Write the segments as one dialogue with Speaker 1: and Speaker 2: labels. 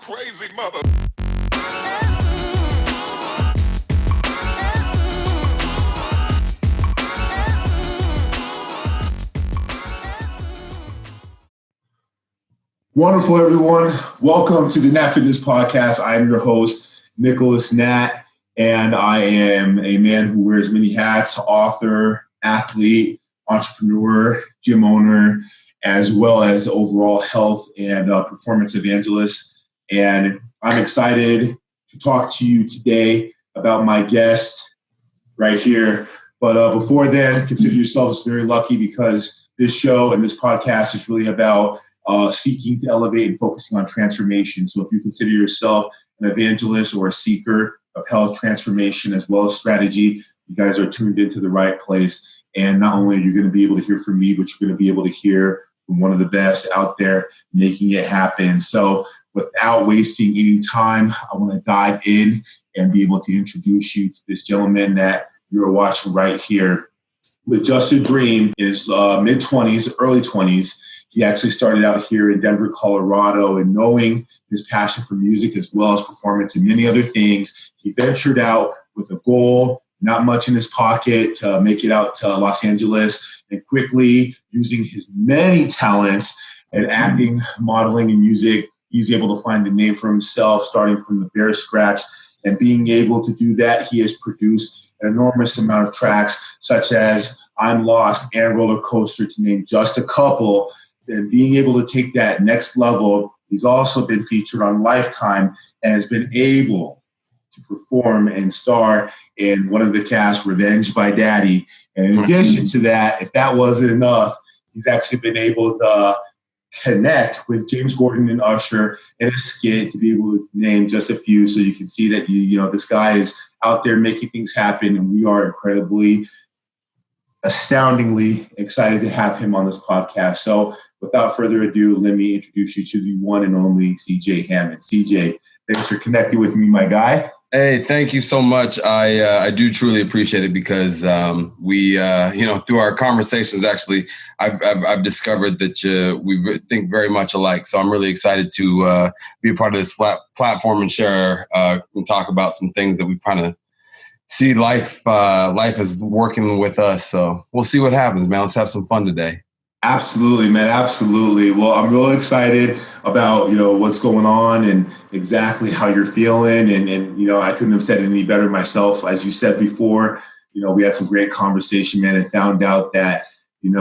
Speaker 1: crazy mother.
Speaker 2: Wonderful, everyone. Welcome to the NattFitness podcast. I'm your host, Nicholas Natt, and I am a man who wears many hats: author, athlete, entrepreneur, gym owner, as well as overall health and performance evangelist. And I'm excited to talk to you today about my guest right here. But before then, consider yourselves very lucky because this show and this podcast is really about seeking to elevate and focusing on transformation. So if you consider yourself an evangelist or a seeker of health transformation as well as strategy, you guys are tuned into the right place. And not only are you going to be able to hear from me, but you're going to be able to hear from one of the best out there making it happen. So without wasting any time, I want to dive in and be able to introduce you to this gentleman that you're watching right here. With Just a Dream in his mid-20s, early 20s, he actually started out here in Denver, Colorado, and knowing his passion for music as well as performance and many other things, he ventured out with a goal, not much in his pocket, to make it out to Los Angeles, and quickly, using his many talents in acting, modeling, and music, he's able to find a name for himself, starting from the bare scratch. And being able to do that, he has produced an enormous amount of tracks, such as I'm Lost and Roller Coaster, to name just a couple. And being able to take that next level, he's also been featured on Lifetime and has been able to perform and star in one of the casts, Revenge by Daddy. And in addition to that, if that wasn't enough, he's actually been able to connect with James Gordon and Usher in a skit, to be able to name just a few. So you can see that, this guy is out there making things happen, and we are incredibly, astoundingly excited to have him on this podcast. So without further ado, let me introduce you to the one and only CJ Hammond. CJ, thanks for connecting with me, my guy.
Speaker 3: Hey, thank you so much. I do truly appreciate it because we through our conversations, actually, I've discovered that we think very much alike. So I'm really excited to be a part of this platform and share and talk about some things that we kind of see life is working with us. So we'll see what happens, man. Let's have some fun today.
Speaker 2: Absolutely, man. Absolutely. Well, I'm really excited about, what's going on and exactly how you're feeling. And I couldn't have said it any better myself. As you said before, we had some great conversation, man, and found out that, we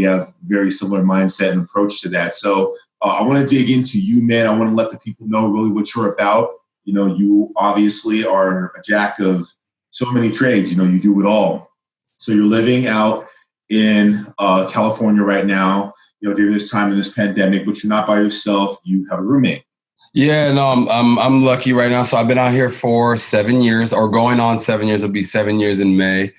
Speaker 2: have very similar mindset and approach to that. So I want to dig into you, man. I want to let the people know really what you're about. You obviously are a jack of so many trades. You do it all. So you're living out in California right now, during this time of this pandemic, but you're not by yourself. You have a roommate.
Speaker 3: Yeah, no, I'm lucky right now. So I've been out here for 7 years, or going on 7 years. It'll be 7 years in May.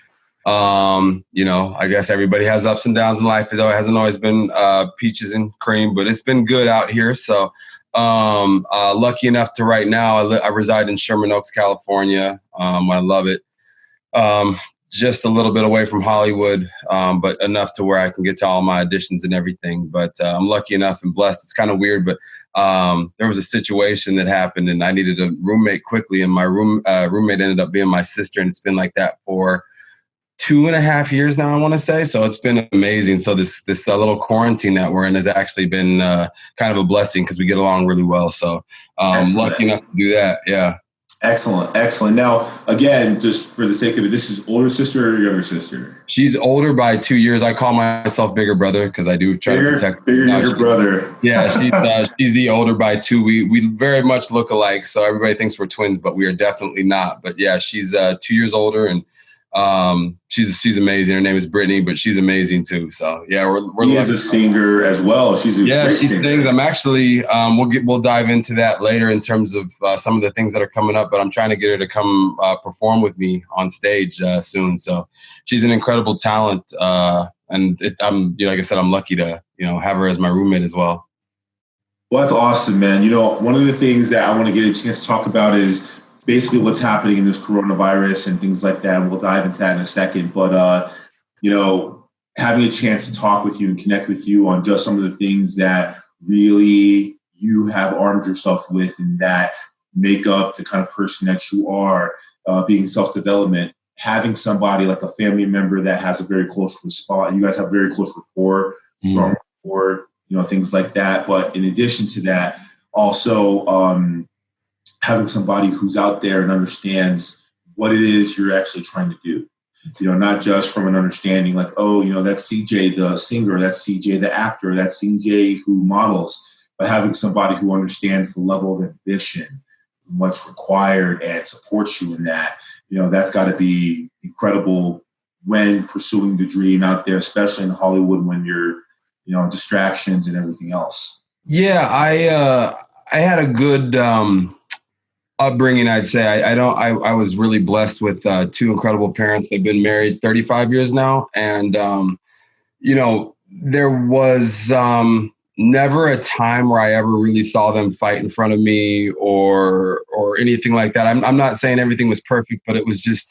Speaker 3: I guess everybody has ups and downs in life, though it hasn't always been peaches and cream, but it's been good out here. So lucky enough to right now, I reside in Sherman Oaks, California. I love it. Just a little bit away from Hollywood, but enough to where I can get to all my auditions and everything. But I'm lucky enough and blessed. It's kind of weird, but there was a situation that happened and I needed a roommate quickly. And my roommate ended up being my sister. And it's been like that for 2.5 years now, I want to say. So it's been amazing. So this little quarantine that we're in has actually been kind of a blessing because we get along really well. So I'm lucky enough to do that. Yeah.
Speaker 2: Excellent. Now, again, just for the sake of it, this is older sister or younger sister?
Speaker 3: She's older by 2 years. I call myself bigger brother because I do try to protect.
Speaker 2: Bigger younger brother.
Speaker 3: Yeah, she's the older by 2. We very much look alike, so everybody thinks we're twins, but we are definitely not. But yeah, she's 2 years older, and she's amazing. Her name is Brittany, but she's amazing too. So yeah, we're.
Speaker 2: She is a singer as well. She's a great
Speaker 3: she
Speaker 2: singer.
Speaker 3: sings. I'm actually we'll dive into that later in terms of some of the things that are coming up. But I'm trying to get her to come perform with me on stage soon. So she's an incredible talent, and like I said, I'm lucky to have her as my roommate as well.
Speaker 2: Well, that's awesome, man. One of the things that I want to get a chance to talk about is basically what's happening in this coronavirus and things like that. And we'll dive into that in a second. But, having a chance to talk with you and connect with you on just some of the things that really you have armed yourself with and that make up the kind of person that you are, being self-development, having somebody like a family member that has a very close response. You guys have very close rapport, strong rapport, things like that. But in addition to that, also having somebody who's out there and understands what it is you're actually trying to do. Not just from an understanding like, oh, that's CJ the singer, that's CJ the actor, that's CJ who models, but having somebody who understands the level of ambition, what's required, and supports you in that. That's got to be incredible when pursuing the dream out there, especially in Hollywood when you're, distractions and everything else.
Speaker 3: Yeah, I had a good upbringing, I'd say. I was really blessed with two incredible parents. They've been married 35 years now. And, there was never a time where I ever really saw them fight in front of me or anything like that. I'm not saying everything was perfect, but it was just,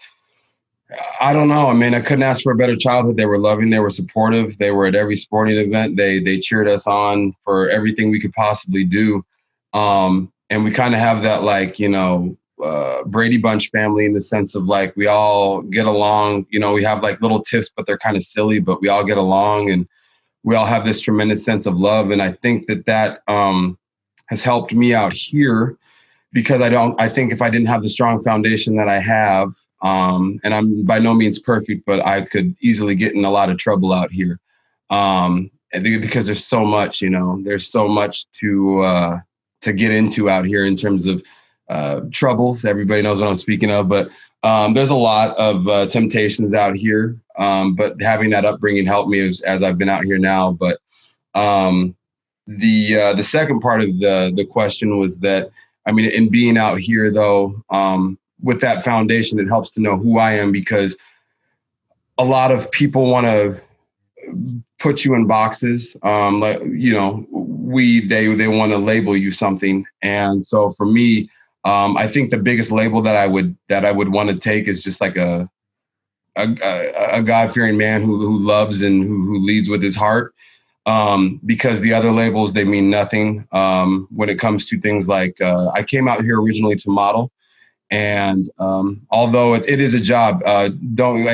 Speaker 3: I don't know. I mean, I couldn't ask for a better childhood. They were loving, they were supportive. They were at every sporting event. They cheered us on for everything we could possibly do. And we kind of have that, like, Brady Bunch family in the sense of like, we all get along, we have like little tips, but they're kind of silly, but we all get along and we all have this tremendous sense of love. And I think that has helped me out here because I think if I didn't have the strong foundation that I have, and I'm by no means perfect, but I could easily get in a lot of trouble out here. Because there's so much, there's so much to get into out here in terms of troubles. Everybody knows what I'm speaking of, but there's a lot of temptations out here. But having that upbringing helped me as I've been out here now. But the second part of the question was that, I mean, in being out here though, with that foundation, it helps to know who I am because a lot of people want to put you in boxes. They want to label you something. And so for me, I think the biggest label that I would want to take is just like a God-fearing man who loves and who leads with his heart. Because the other labels, they mean nothing. When it comes to things like, I came out here originally to model. And although it is a job, I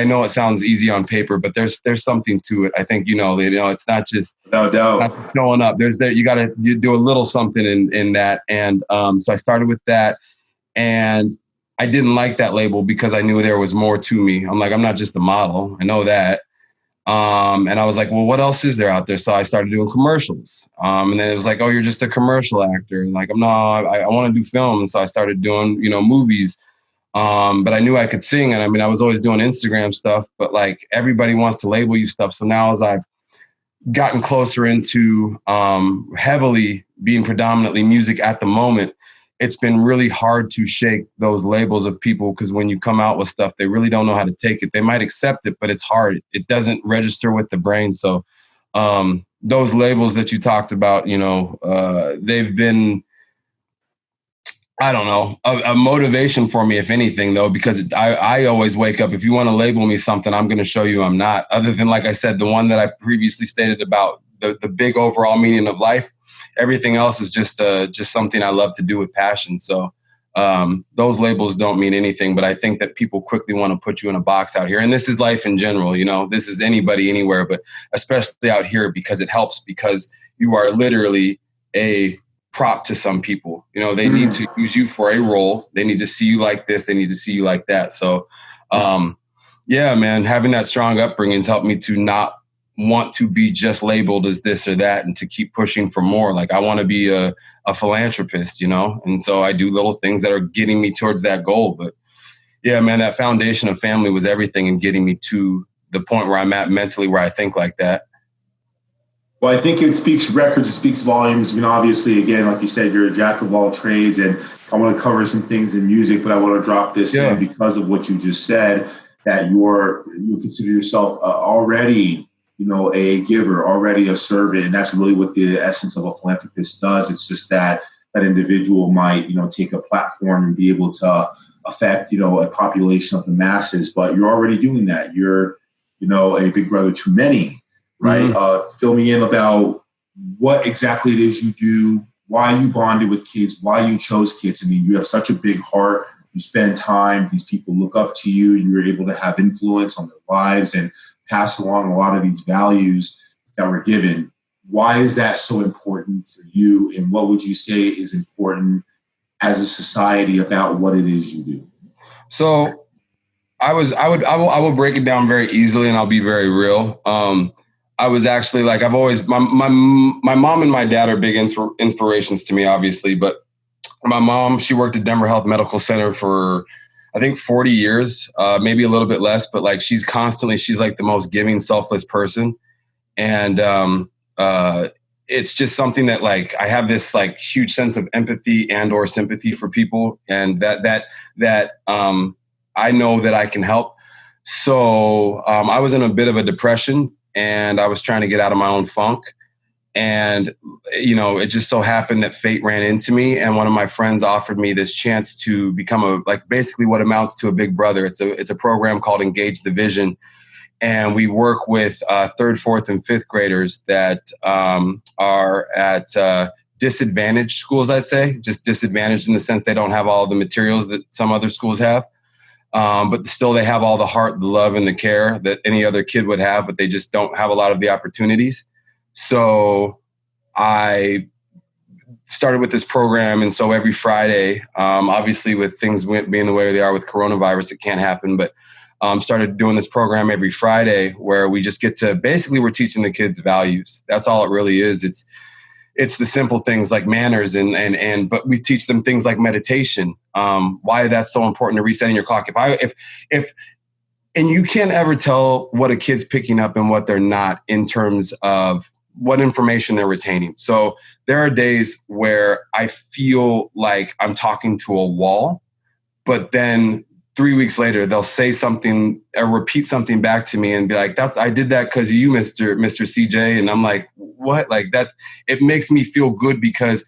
Speaker 3: know it sounds easy on paper, but there's something to it. I think it's not just
Speaker 2: no doubt
Speaker 3: not showing up. You got to do a little something in that. And so I started with that, and I didn't like that label because I knew there was more to me. I'm like, I'm not just a model. I know that. And I was like, well, what else is there out there? So I started doing commercials. And then it was like, oh, you're just a commercial actor. And like, no, I want to do film. And so I started doing, movies. But I knew I could sing. And I mean, I was always doing Instagram stuff, but like everybody wants to label you stuff. So now as I've gotten closer into heavily being predominantly music at the moment, it's been really hard to shake those labels of people because when you come out with stuff, they really don't know how to take it. They might accept it, but it's hard. It doesn't register with the brain. So those labels that you talked about, they've been, I don't know, a motivation for me, if anything, though, because I always wake up, if you want to label me something, I'm going to show you I'm not. Other than, like I said, the one that I previously stated about the big overall meaning of life. Everything else is just something I love to do with passion. So those labels don't mean anything, but I think that people quickly want to put you in a box out here. And this is life in general, this is anybody anywhere, but especially out here because it helps because you are literally a prop to some people. They need to use you for a role. They need to see you like this. They need to see you like that. So yeah, man, having that strong upbringing has helped me to not want to be just labeled as this or that and to keep pushing for more. Like I want to be a philanthropist, and so I do little things that are getting me towards that goal. But yeah, man, that foundation of family was everything in getting me to the point where I'm at mentally, where I think like that.
Speaker 2: Well, I think it speaks volumes. I mean, obviously, again, like you said, you're a jack of all trades, and I want to cover some things in music, but I want to drop this in because of what you just said, that you consider yourself already a giver, already a servant. And that's really what the essence of a philanthropist does. It's just that individual might, take a platform and be able to affect, a population of the masses, but you're already doing that. You're, a big brother to many, right? Fill me in about what exactly it is you do, why you bonded with kids, why you chose kids. I mean, you have such a big heart. You spend time. These people look up to you. You're able to have influence on their lives and pass along a lot of these values that were given. Why is that so important for you? And what would you say is important as a society about what it is you do?
Speaker 3: So I will break it down very easily, and I'll be very real. I was actually like, I've always, my mom and my dad are big inspirations to me, obviously, but my mom, she worked at Denver Health Medical Center for, I think 40 years, maybe a little bit less, but like she's like the most giving, selfless person. And it's just something that like, I have this like huge sense of empathy and or sympathy for people. And that I know that I can help. So I was in a bit of a depression and I was trying to get out of my own funk. And, you know, it just so happened that fate ran into me. And one of my friends offered me this chance to become basically what amounts to a big brother. It's a program called Engage the Vision. And we work with third, fourth, and fifth graders that are at disadvantaged schools, I'd say. Just disadvantaged in the sense they don't have all the materials that some other schools have. But still they have all the heart, the love, and the care that any other kid would have, but they just don't have a lot of the opportunities. So I started with this program. And so every Friday, obviously with things being the way they are with coronavirus, it can't happen, but started doing this program every Friday where we just get to, basically we're teaching the kids values. That's all it really is. It's the simple things like manners but we teach them things like meditation. Why that's so important to resetting your clock. And you can't ever tell what a kid's picking up and what they're not in terms of what information they're retaining. So there are days where I feel like I'm talking to a wall, but then 3 weeks later, they'll say something or repeat something back to me and be like, I did that because of you, Mr. CJ. And I'm like, what? Like that, it makes me feel good because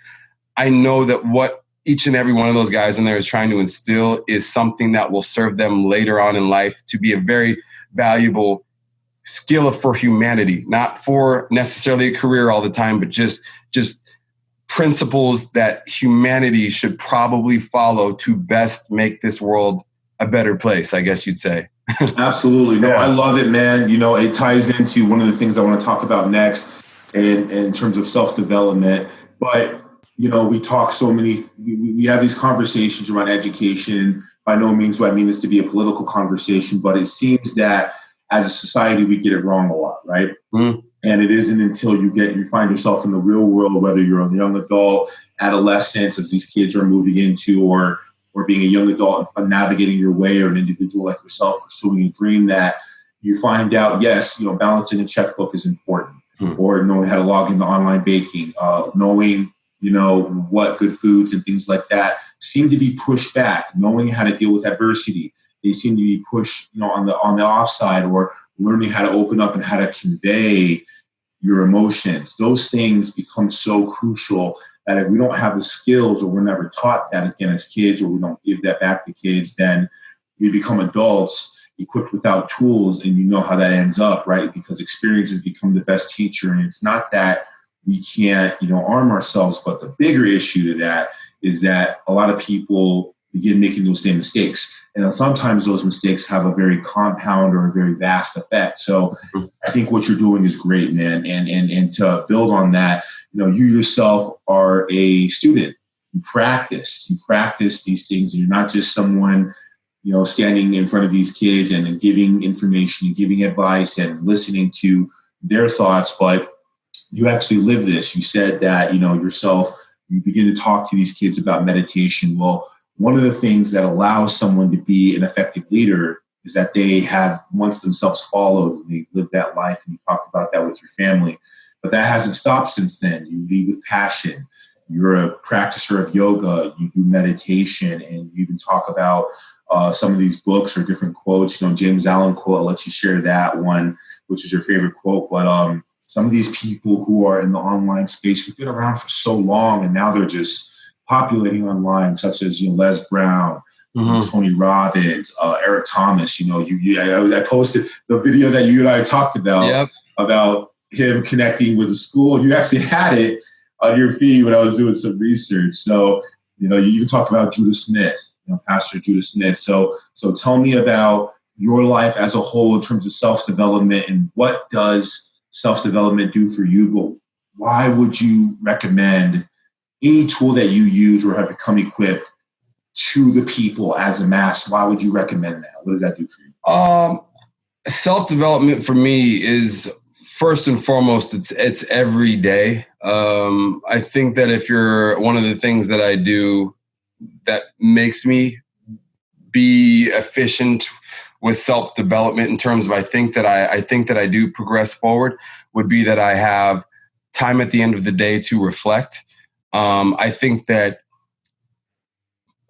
Speaker 3: I know that what each and every one of those guys in there is trying to instill is something that will serve them later on in life to be a very valuable skill for humanity, not for necessarily a career all the time, but just principles that humanity should probably follow to best make this world a better place, I guess you'd say.
Speaker 2: Absolutely. No, I love it, man. You know, it ties into one of the things I want to talk about next in terms of self-development. But, you know, we have these conversations around education. By no means do I mean this to be a political conversation, but it seems that as a society, we get it wrong a lot, right? Mm. And it isn't until you find yourself in the real world, whether you're a young adult, adolescence, as these kids are moving into, or being a young adult and navigating your way, or an individual like yourself pursuing a dream, that you find out, yes, you know, balancing a checkbook is important, or knowing how to log into online baking, knowing, you know, what good foods and things like that seem to be pushed back, knowing how to deal with adversity. They seem to be pushed, you know, on the offside, or learning how to open up and how to convey your emotions. Those things become so crucial that if we don't have the skills, or we're never taught that again as kids, or we don't give that back to kids, then we become adults equipped without tools, and you know how that ends up, right? Because experiences become the best teacher. And it's not that we can't, you know, arm ourselves, but the bigger issue to that is that a lot of people begin making those same mistakes. And sometimes those mistakes have a very compound or a very vast effect. So I think what you're doing is great, man. And to build on that, you know, you yourself are a student. You practice these things, and you're not just someone, you know, standing in front of these kids and giving information and giving advice and listening to their thoughts, but you actually live this. You said that, you know, yourself, you begin to talk to these kids about meditation. Well, one of the things that allows someone to be an effective leader is that they have once themselves followed, they live that life, and you talked about that with your family. But that hasn't stopped since then. You lead with passion. You're a practitioner of yoga. You do meditation, and you even talk about some of these books or different quotes. You know, James Allen quote, I'll let you share that one, which is your favorite quote. But some of these people who are in the online space who've been around for so long, and now they're just populating online, such as, you know, Les Brown, Tony Robbins, Eric Thomas. You know, I posted the video that you and I talked about, about him connecting with the school. You actually had it on your feed when I was doing some research. So, you even talked about Judah Smith, Pastor Judah Smith. So tell me about your life as a whole in terms of self-development, and what does self-development do for you? But why would you recommend any tool that you use or have become equipped to the people as a mass? Why would you recommend that? What does that do for you?
Speaker 3: Self-development for me is first and foremost, it's every day. I think that if you're one of the things that I do that makes me be efficient with self-development in terms of I think that I do progress forward would be that I have time at the end of the day to reflect. I think that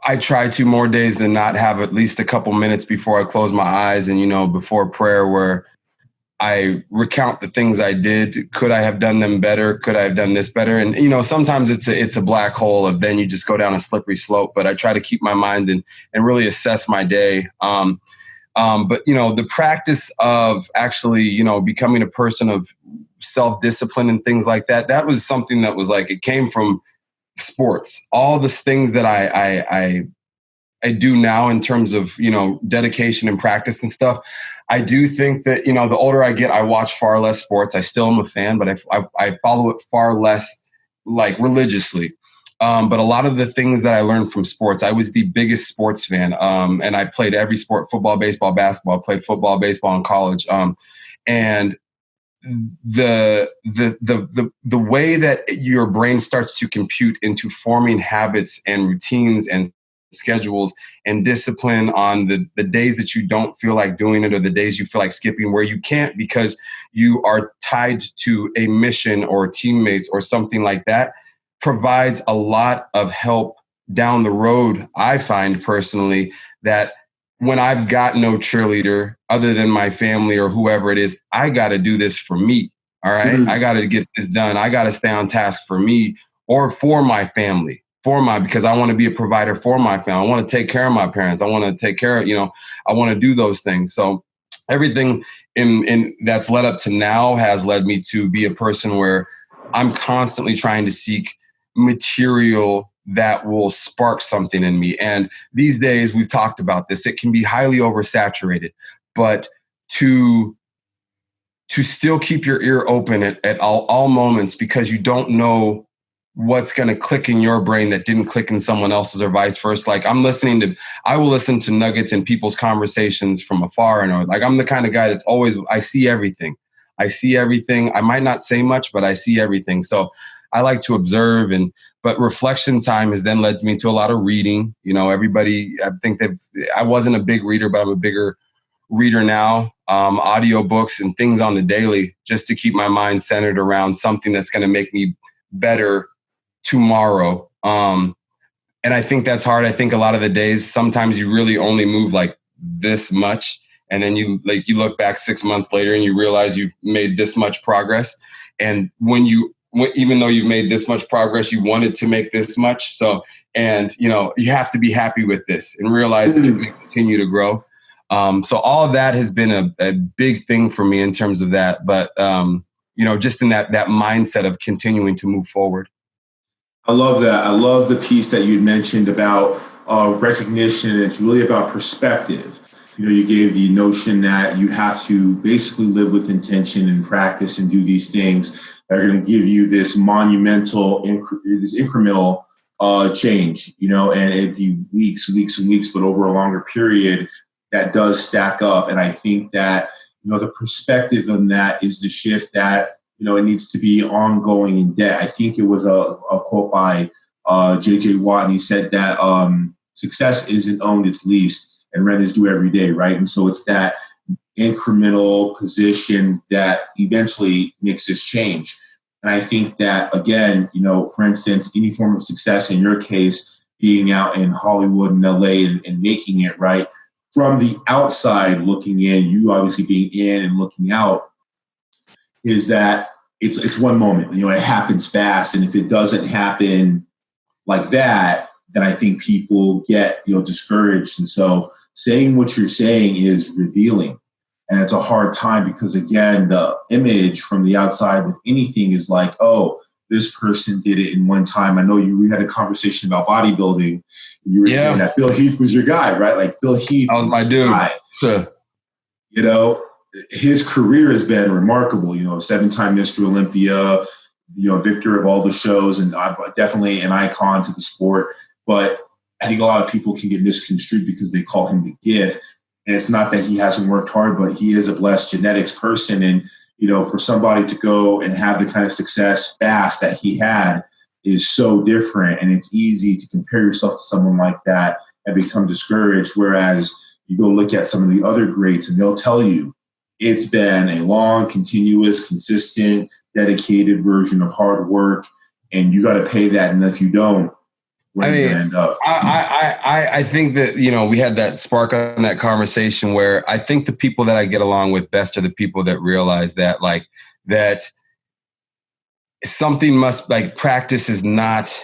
Speaker 3: I try to more days than not have at least a couple minutes before I close my eyes and, before prayer where I recount the things I did. Could I have done them better? Could I have done this better? And, sometimes it's a black hole of then you just go down a slippery slope, but I try to keep my mind and really assess my day. But, the practice of actually, becoming a person of self-discipline and things like that, that was something that was like, it came from sports. All the things that I do now in terms of, dedication and practice and stuff. I do think that, the older I get, I watch far less sports. I still am a fan, but I follow it far less like religiously. But a lot of the things that I learned from sports, I was the biggest sports fan. And I played every sport, football, baseball, basketball. I played football, baseball in college. And the way that your brain starts to compute into forming habits and routines and schedules and discipline on the days that you don't feel like doing it or the days you feel like skipping where you can't because you are tied to a mission or teammates or something like that provides a lot of help down the road. I find personally that when I've got no cheerleader other than my family or whoever it is, I got to do this for me. All right. Mm-hmm. I got to get this done. I got to stay on task for me or for my family, because I want to be a provider for my family. I want to take care of my parents. I want to take care of, I want to do those things. So everything in that's led up to now has led me to be a person where I'm constantly trying to seek material that will spark something in me. And these days, we've talked about this, it can be highly oversaturated, but to still keep your ear open at all moments, because you don't know what's going to click in your brain that didn't click in someone else's or vice versa. Like I will listen to nuggets in people's conversations from afar. And like, I'm the kind of guy that's always, I see everything. I might not say much, but I see everything. So I like to observe, but reflection time has then led me to a lot of reading. Everybody, I think that I wasn't a big reader, but I'm a bigger reader now. Audiobooks and things on the daily, just to keep my mind centered around something that's going to make me better tomorrow. And I think that's hard. I think a lot of the days, sometimes you really only move like this much. And then you look back 6 months later and you realize you've made this much progress. And even though you've made this much progress, you wanted to make this much. So, and you have to be happy with this and realize that you can continue to grow. So all of that has been a big thing for me in terms of that. But, just in that mindset of continuing to move forward.
Speaker 2: I love that. I love the piece that you mentioned about recognition. It's really about perspective. You gave the notion that you have to basically live with intention and practice and do these things that are going to give you this monumental, this incremental change, and it'd be weeks and weeks, but over a longer period, that does stack up. And I think that, the perspective on that is the shift that, it needs to be ongoing in debt. I think it was a quote by J.J. Watt, and he said that success isn't owned, it's leased. And rent is due every day, right? And so it's that incremental position that eventually makes this change. And I think that, again, for instance, any form of success, in your case, being out in Hollywood and LA and making it, right? From the outside looking in, you obviously being in and looking out, is that it's one moment. It happens fast. And if it doesn't happen like that, then I think people get, discouraged. And so saying what you're saying is revealing. And it's a hard time because, again, the image from the outside with anything is like, oh, this person did it in one time. I know we had a conversation about bodybuilding. You were saying that Phil Heath was your guy, right? Like Phil Heath
Speaker 3: was my dude.
Speaker 2: Sure. You know, his career has been remarkable. You know, 7-time Mr. Olympia, you know, victor of all the shows, and definitely an icon to the sport. But I think a lot of people can get misconstrued because they call him the gift. And it's not that he hasn't worked hard, but he is a blessed genetics person. And, you know, for somebody to go and have the kind of success fast that he had is so different. And it's easy to compare yourself to someone like that and become discouraged. Whereas you go look at some of the other greats and they'll tell you it's been a long, continuous, consistent, dedicated version of hard work. And you got to pay that. And if you don't, where are you going to end up?
Speaker 3: I think that, you know, we had that spark on that conversation where I think the people that I get along with best are the people that realize that, like, that something must, like, practice is not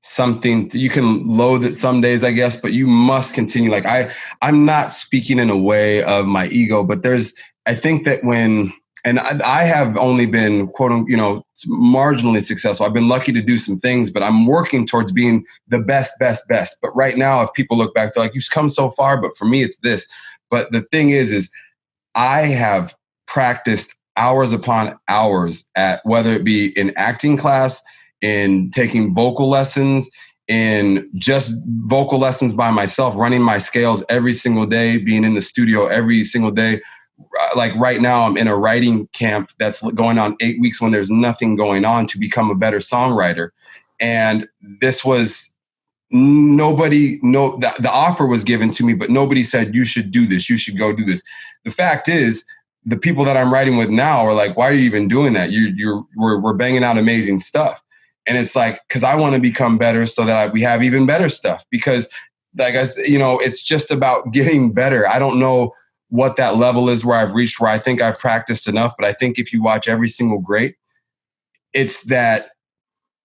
Speaker 3: something you can loathe it some days, I guess, but you must continue. Like, I'm not speaking in a way of my ego, but I think that and I have only been, quote unquote, you know, marginally successful. I've been lucky to do some things, but I'm working towards being the best. But right now, if people look back, they're like, you've come so far, but for me, it's this. But the thing is I have practiced hours upon hours at, whether it be in acting class, in taking vocal lessons, in just vocal lessons by myself, running my scales every single day, being in the studio every single day. Like right now, I'm in a writing camp that's going on 8 weeks when there's nothing going on to become a better songwriter. And this was the offer was given to me, but nobody said, you should do this. You should go do this. The fact is, the people that I'm writing with now are like, why are you even doing that? We're banging out amazing stuff. And it's like, because I want to become better so that we have even better stuff. Because, like I said, you know, it's just about getting better. I don't know what that level is where I've reached, where I think I've practiced enough. But I think if you watch every single great, it's that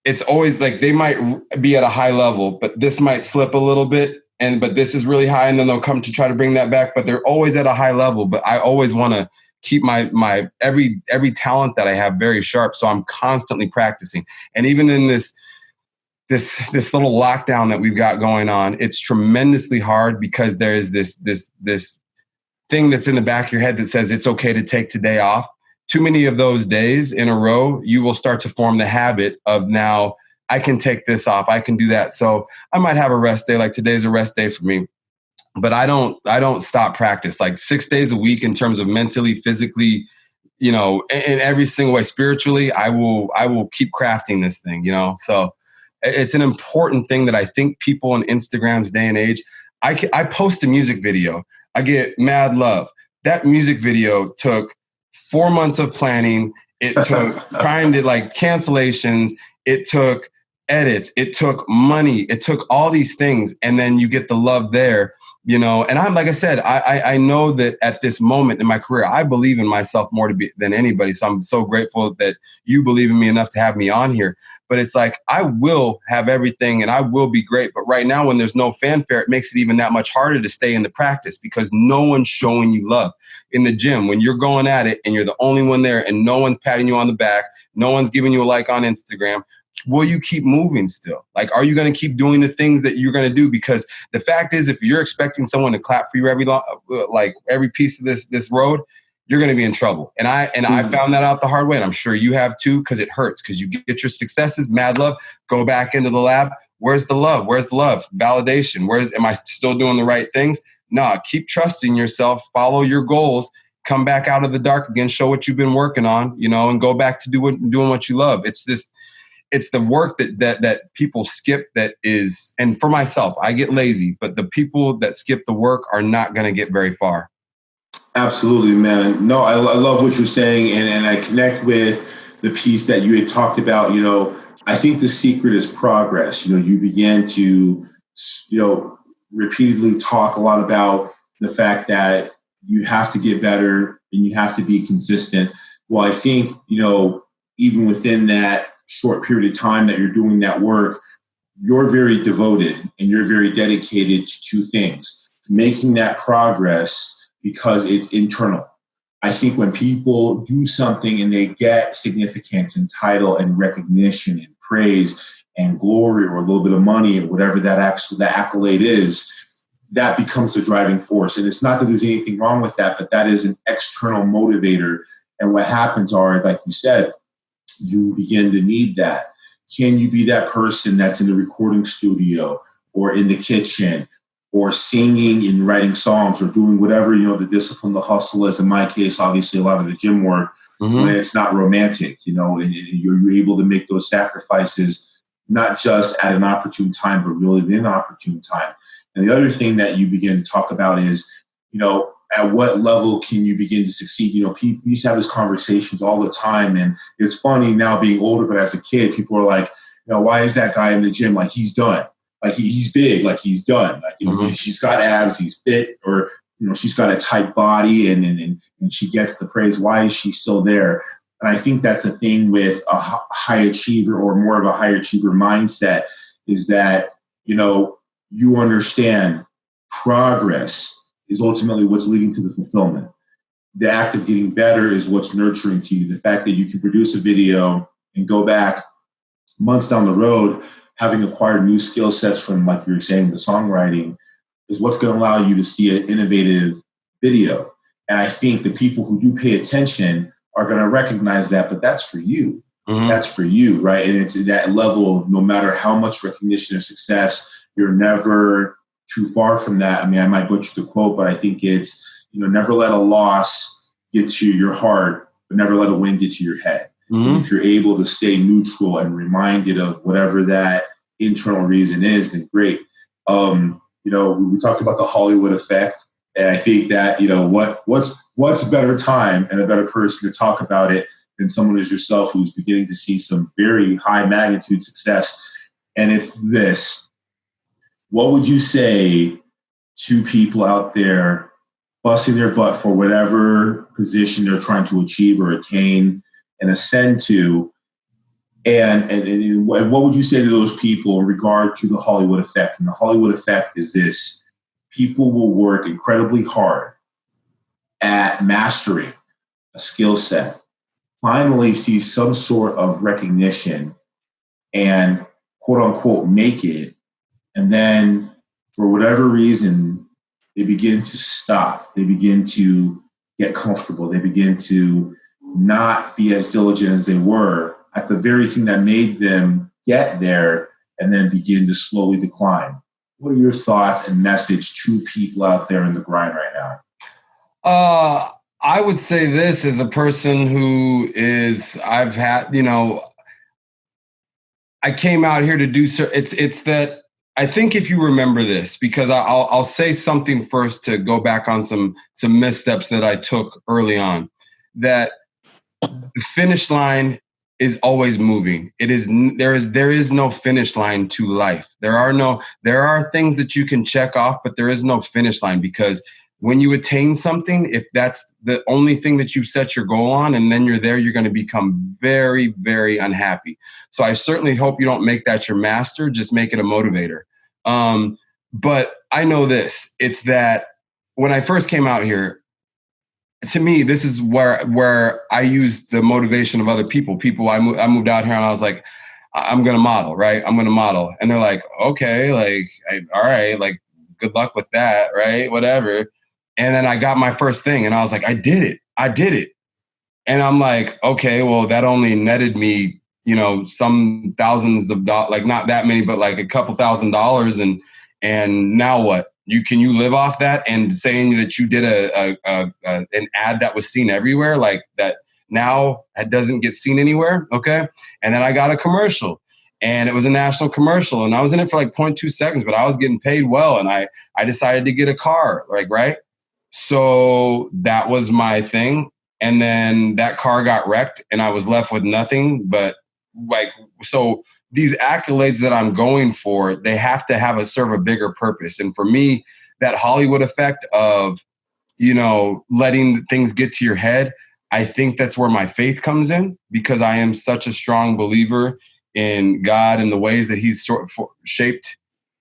Speaker 3: it's always like they might be at a high level, but this might slip a little bit. But this is really high. And then they'll come to try to bring that back. But they're always at a high level. But I always want to keep my every talent that I have very sharp. So I'm constantly practicing. And even in this little lockdown that we've got going on, it's tremendously hard because there's this thing that's in the back of your head that says it's okay to take today off. Too many of those days in a row, you will start to form the habit of, now I can take this off, I can do that. So I might have a rest day, like today's a rest day for me. But I don't stop practice, like 6 days a week in terms of mentally, physically, you know, in every single way. Spiritually, I will keep crafting this thing, you know. So it's an important thing that I think people in Instagram's day and age, I post a music video, I get mad love. That music video took 4 months of planning. It took trying to, like, cancellations. It took edits. It took money. It took all these things. And then you get the love there, you know. And I'm, like I said, I know that at this moment in my career, I believe in myself more than anybody. So I'm so grateful that you believe in me enough to have me on here. But it's like, I will have everything and I will be great. But right now, when there's no fanfare, it makes it even that much harder to stay in the practice because no one's showing you love. In the gym, when you're going at it and you're the only one there and no one's patting you on the back, no one's giving you a like on Instagram, will you keep moving still? Like, are you going to keep doing the things that you're going to do? Because the fact is, if you're expecting someone to clap for you every piece of this road, you're going to be in trouble. And I found that out the hard way. And I'm sure you have too, because it hurts, because you get your successes, mad love, go back into the lab. Where's the love? Where's the love? Validation. Am I still doing the right things? No, keep trusting yourself, follow your goals, come back out of the dark again, show what you've been working on, you know, and go back to doing what you love. It's the work that people skip that is, and for myself, I get lazy, but the people that skip the work are not going to get very far.
Speaker 2: Absolutely, man. No, I love what you're saying. And I connect with the piece that you had talked about. You know, I think the secret is progress. You know, you began to, you know, repeatedly talk a lot about the fact that you have to get better and you have to be consistent. Well, I think, you know, even within that short period of time that you're doing that work, you're very devoted and you're very dedicated to two things: making that progress because it's internal. I think when people do something and they get significance and title and recognition and praise and glory or a little bit of money or whatever that accolade is, that becomes the driving force. And it's not that there's anything wrong with that, but that is an external motivator. And what happens are, like you said, you begin to need that. Can you be that person that's in the recording studio or in the kitchen or singing and writing songs or doing whatever, the discipline, the hustle is, in my case, obviously a lot of the gym work, when it's not romantic, and you're able to make those sacrifices, not just at an opportune time, but really the inopportune time. And the other thing that you begin to talk about is, at what level can you begin to succeed? People used to have these conversations all the time. And it's funny now being older, but as a kid, people are like, why is that guy in the gym? Like, he's done. Like, he's big. Like, he's done. Like, she's got abs, he's fit, or, she's got a tight body and she gets the praise. Why is she still there? And I think that's a thing with a high achiever or more of a high achiever mindset is that, you understand progress is ultimately what's leading to the fulfillment. The act of getting better is what's nurturing to you. The fact that you can produce a video and go back months down the road, having acquired new skill sets from, like you were saying, the songwriting, is what's going to allow you to see an innovative video. And I think the people who do pay attention are going to recognize that, but that's for you. That's for you, right? And it's that level of no matter how much recognition or success, you're never too far from that. I mean, I might butcher the quote, but I think it's, never let a loss get to your heart, but never let a win get to your head. And if you're able to stay neutral and reminded of whatever that internal reason is, then great. We talked about the Hollywood effect. And I think that, what's a better time and a better person to talk about it than someone as yourself who's beginning to see some very high magnitude success. And it's this. What would you say to people out there busting their butt for whatever position they're trying to achieve or attain and ascend to? And what would you say to those people in regard to the Hollywood effect? And the Hollywood effect is this. People will work incredibly hard at mastering a skill set, finally see some sort of recognition and quote unquote make it. And then for whatever reason, they begin to stop. They begin to get comfortable. They begin to not be as diligent as they were at the very thing that made them get there and then begin to slowly decline. What are your thoughts and message to people out there in the grind right now?
Speaker 3: I would say this as a person who I've had, I came out here to do, it's that, I think if you remember this, because I'll say something first to go back on some missteps that I took early on, that the finish line is always moving. There is no finish line to life. There are things that you can check off, but there is no finish line, because when you attain something, if that's the only thing that you set your goal on and then you're there, you're going to become very, very unhappy. So I certainly hope you don't make that your master, just make it a motivator. But I know this, it's that when I first came out here, to me, this is where I used the motivation of other people. I moved out here and I was like, I'm going to model, right? I'm going to model. And they're like, okay, all right, good luck with that, right? Whatever. And then I got my first thing and I was like, I did it. And I'm like, okay, well, that only netted me, some thousands of dollars, not that many, but a couple $1,000s. And now what? Can you live off that? And saying that you did an ad that was seen everywhere, that now it doesn't get seen anywhere. Okay. And then I got a commercial and it was a national commercial and I was in it for 0.2 seconds, but I was getting paid well. And I decided to get a car, right? So that was my thing. And then that car got wrecked and I was left with nothing but so these accolades that I'm going for, they have to serve a bigger purpose. And for me, that Hollywood effect of, letting things get to your head, I think that's where my faith comes in, because I am such a strong believer in God and the ways that he's shaped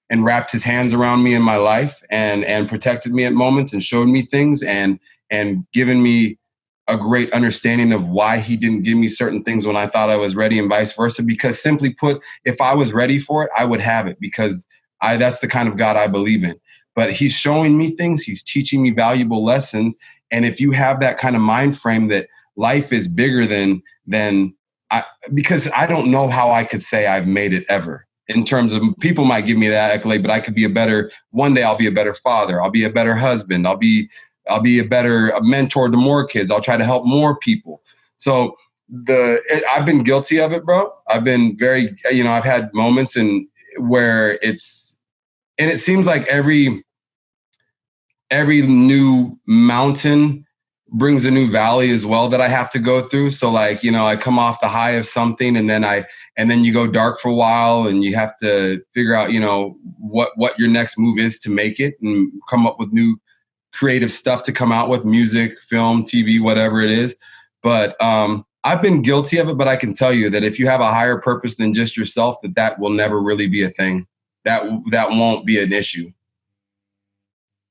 Speaker 3: and wrapped his hands around me in my life and protected me at moments and showed me things and given me a great understanding of why he didn't give me certain things when I thought I was ready and vice versa. Because simply put, if I was ready for it, I would have it, because that's the kind of God I believe in. But he's showing me things. He's teaching me valuable lessons. And if you have that kind of mind frame that life is bigger than because I don't know how I could say I've made it ever. In terms of, people might give me that accolade, but I could be one day I'll be a better father. I'll be a better husband. I'll be a mentor to more kids. I'll try to help more people. So I've been guilty of it, bro. I've been very, I've had moments where it seems like every new mountain brings a new valley as well that I have to go through. So like, I come off the high of something and then you go dark for a while and you have to figure out, what your next move is to make it and come up with new creative stuff to come out with, music, film, TV, whatever it is. But I've been guilty of it, but I can tell you that if you have a higher purpose than just yourself, that will never really be a thing. That won't be an issue.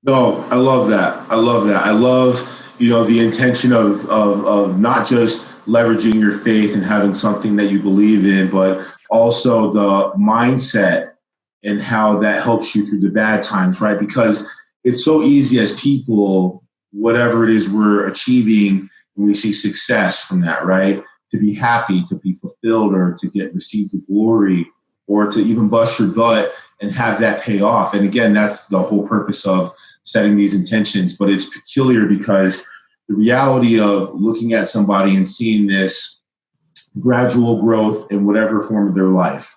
Speaker 2: No, I love that. I love, the intention of not just leveraging your faith and having something that you believe in, but also the mindset and how that helps you through the bad times, right? Because it's so easy as people, whatever it is we're achieving, when we see success from that, right? To be happy, to be fulfilled, or to receive the glory, or to even bust your butt and have that pay off. And again, that's the whole purpose of setting these intentions. But it's peculiar because the reality of looking at somebody and seeing this gradual growth in whatever form of their life,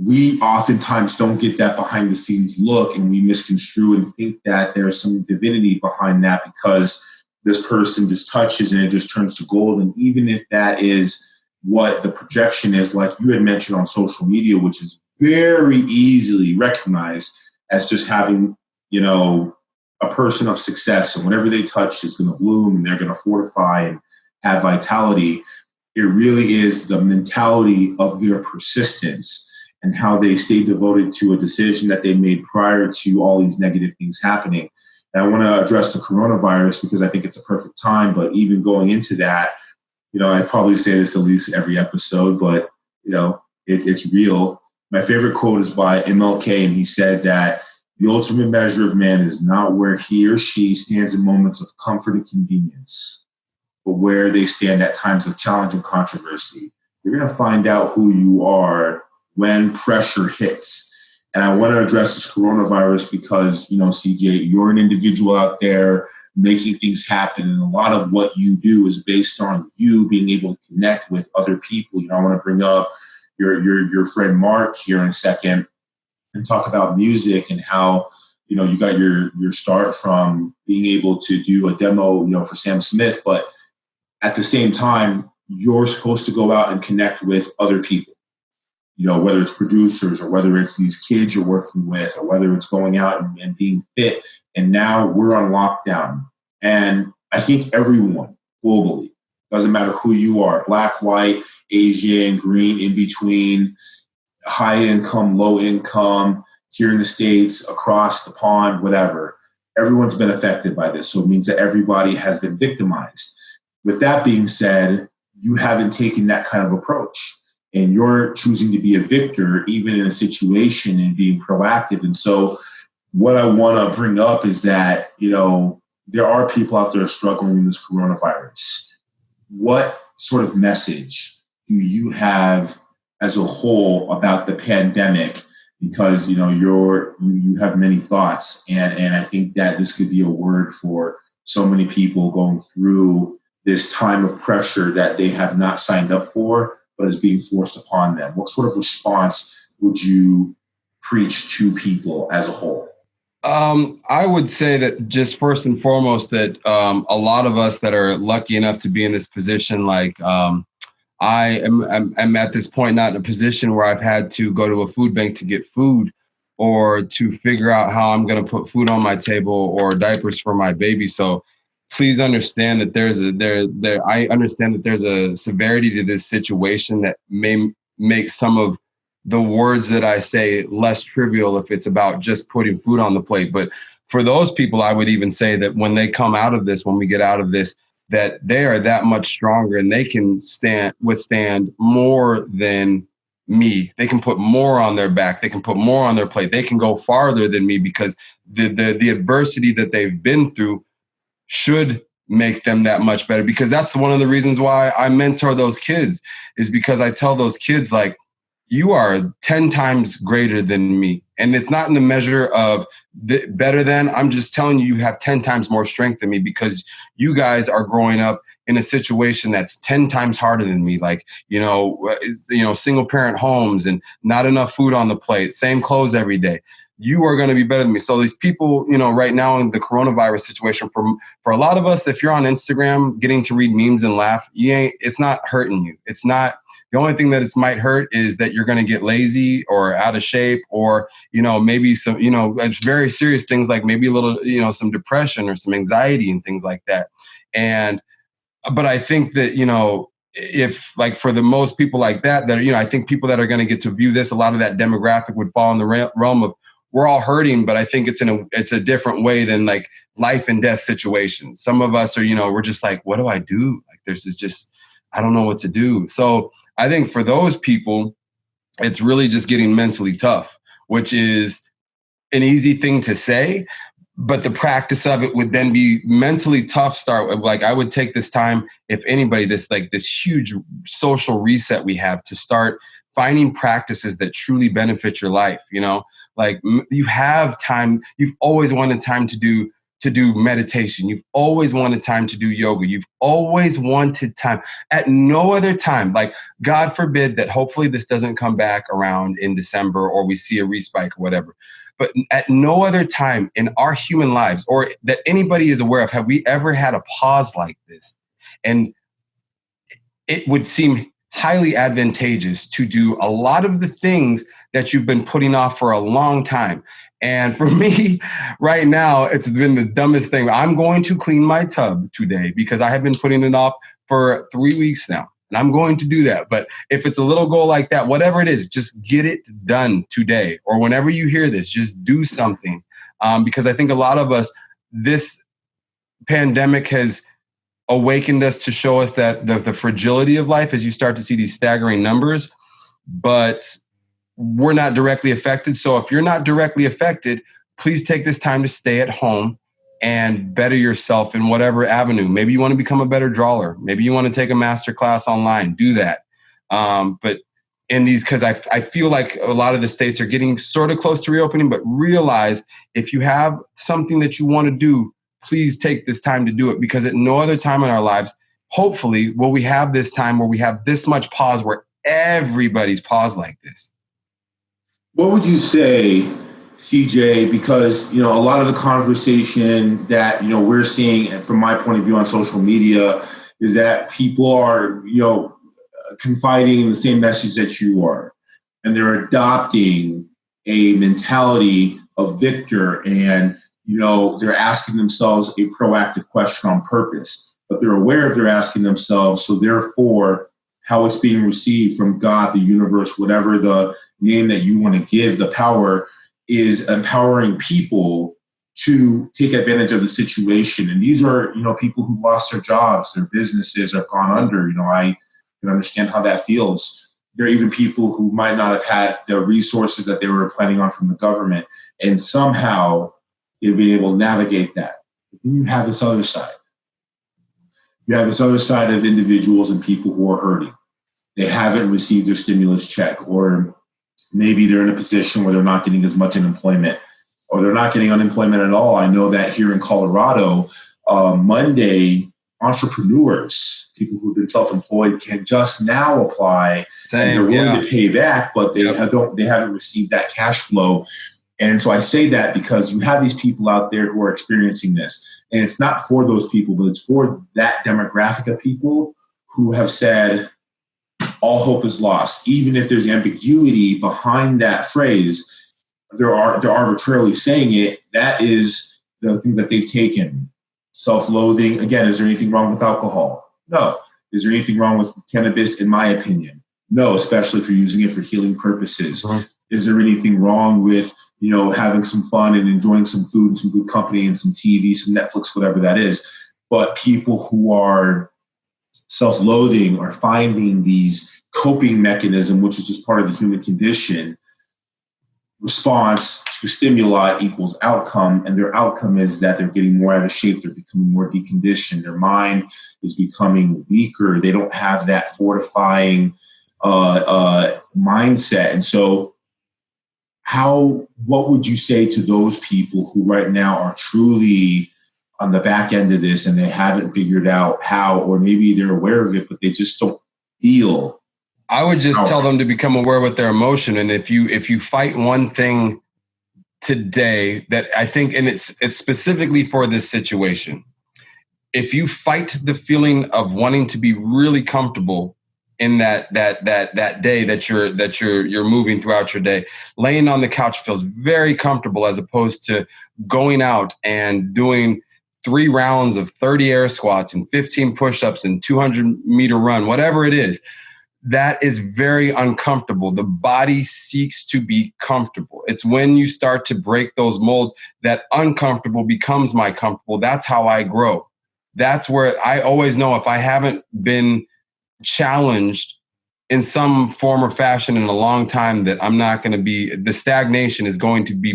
Speaker 2: we oftentimes don't get that behind the scenes look, and we misconstrue and think that there's some divinity behind that because this person just touches and it just turns to gold. And even if that is what the projection is, like you had mentioned on social media, which is very easily recognized as just having, a person of success, and whatever they touch is going to bloom and they're going to fortify and have vitality. It really is the mentality of their persistence and how they stay devoted to a decision that they made prior to all these negative things happening. And I want to address the coronavirus because I think it's a perfect time. But even going into that, I probably say this at least every episode, but, it's real. My favorite quote is by MLK, and he said that the ultimate measure of man is not where he or she stands in moments of comfort and convenience, but where they stand at times of challenge and controversy. You're going to find out who you are when pressure hits. And I want to address this coronavirus because, CJ, you're an individual out there making things happen. And a lot of what you do is based on you being able to connect with other people. I want to bring up your friend Mark here in a second and talk about music and how, you got your start from being able to do a demo, for Sam Smith. But at the same time, you're supposed to go out and connect with other people. Whether it's producers or whether it's these kids you're working with or whether it's going out and being fit. And now we're on lockdown. And I think everyone globally, doesn't matter who you are, black, white, Asian, green, in between, high income, low income, here in the States, across the pond, whatever, everyone's been affected by this. So it means that everybody has been victimized. With that being said, you haven't taken that kind of approach. And you're choosing to be a victor, even in a situation, and being proactive. And so what I want to bring up is that, there are people out there struggling in this coronavirus. What sort of message do you have as a whole about the pandemic? Because, you have many thoughts. And I think that this could be a word for so many people going through this time of pressure that they have not signed up for, but is being forced upon them. What sort of response would you preach to people as a whole?
Speaker 3: I would say that just first and foremost that a lot of us that are lucky enough to be in this position, like I am at this point not in a position where I've had to go to a food bank to get food or to figure out how I'm going to put food on my table or diapers for my baby. So please understand that I understand that there's a severity to this situation that may make some of the words that I say less trivial if it's about just putting food on the plate. But for those people, I would even say that when they come out of this, when we get out of this, that they are that much stronger and they can withstand more than me. They can put more on their back. They can put more on their plate. They can go farther than me because the adversity that they've been through should make them that much better. Because that's one of the reasons why I mentor those kids, is because I tell those kids, like, you are 10 times greater than me. And it's not in the measure of better than. I'm just telling you, you have 10 times more strength than me because you guys are growing up in a situation that's 10 times harder than me. Like, single parent homes and not enough food on the plate, same clothes every day. You are going to be better than me. So these people, right now in the coronavirus situation, for a lot of us, if you're on Instagram getting to read memes and laugh, it's not hurting you. It's not. The only thing that it might hurt is that you're going to get lazy or out of shape, or, maybe some, it's very serious things like maybe a little, some depression or some anxiety and things like that. But I think that, if like for the most people like that, I think people that are going to get to view this, a lot of that demographic would fall in the realm of, we're all hurting, but I think it's a different way than like life and death situations. Some of us are, we're just like, what do I do? Like, I don't know what to do. So I think for those people, it's really just getting mentally tough, which is an easy thing to say, but the practice of it would then be mentally tough. I would take this time, if anybody, this huge social reset we have, to start finding practices that truly benefit your life. Like, you have time. You've always wanted time to do meditation. You've always wanted time to do yoga. You've always wanted time. At no other time, like, God forbid that hopefully this doesn't come back around in December or we see a respike or whatever. But at no other time in our human lives, or that anybody is aware of, have we ever had a pause like this. And it would seem highly advantageous to do a lot of the things that you've been putting off for a long time. And for me right now, it's been the dumbest thing. I'm going to clean my tub today because I have been putting it off for 3 weeks now. And I'm going to do that. But if it's a little goal like that, whatever it is, just get it done today. Or whenever you hear this, just do something. Because I think a lot of us, this pandemic has awakened us to show us that the fragility of life as you start to see these staggering numbers. But we're not directly affected. So if you're not directly affected, please take this time to stay at home and better yourself in whatever avenue. Maybe you want to become a better drawer. Maybe you want to take a master class online. Do that. But in these, because I feel like a lot of the states are getting sort of close to reopening, but realize if you have something that you want to do, please take this time to do it, because at no other time in our lives, hopefully, will we have this time where we have this much pause, where everybody's paused like this.
Speaker 2: What would you say, CJ, because, a lot of the conversation that, we're seeing from my point of view on social media is that people are, confiding in the same message that you are, and they're adopting a mentality of victor, and, they're asking themselves a proactive question on purpose, but they're aware of they're asking themselves. So therefore, how it's being received from God, the universe, whatever the name that you want to give, the power is empowering people to take advantage of the situation. And these are, people who've lost their jobs, their businesses have gone under. I can understand how that feels. There are even people who might not have had the resources that they were planning on from the government, and somehow they'll be able to navigate that. But then you have this other side. You have this other side of individuals and people who are hurting. They haven't received their stimulus check, or maybe they're in a position where they're not getting as much unemployment, or they're not getting unemployment at all. I know that here in Colorado, Monday, entrepreneurs, people who've been self-employed, can just now apply. And they're willing to pay back, but they haven't received that cash flow. And so I say that because you have these people out there who are experiencing this. And it's not for those people, but it's for that demographic of people who have said, all hope is lost. Even if there's ambiguity behind that phrase, they're arbitrarily saying it. That is the thing that they've taken. Self-loathing. Again, is there anything wrong with alcohol? No. Is there anything wrong with cannabis? In my opinion, no, especially if you're using it for healing purposes. Mm-hmm. Is there anything wrong with, having some fun and enjoying some food and some good company and some TV, some Netflix, whatever that is? But people who are self-loathing are finding these coping mechanism, which is just part of the human condition. Response to stimuli equals outcome, and their outcome is that they're getting more out of shape, they're becoming more deconditioned, their mind is becoming weaker, they don't have that fortifying mindset. And so what would you say to those people who right now are truly on the back end of this and they haven't figured out how, or maybe they're aware of it, but they just don't feel?
Speaker 3: I would just tell them to become aware with their emotion. And if you fight one thing today that I think, and it's specifically for this situation, if you fight the feeling of wanting to be really comfortable in that day that you're moving throughout your day, laying on the couch feels very comfortable as opposed to going out and doing 3 rounds of 30 air squats and 15 push-ups and 200-meter run, whatever it is. That is very uncomfortable. The body seeks to be comfortable. It's when you start to break those molds that uncomfortable becomes my comfortable. That's how I grow. That's where I always know if I haven't been challenged in some form or fashion in a long time, that I'm not going to be, the stagnation is going to be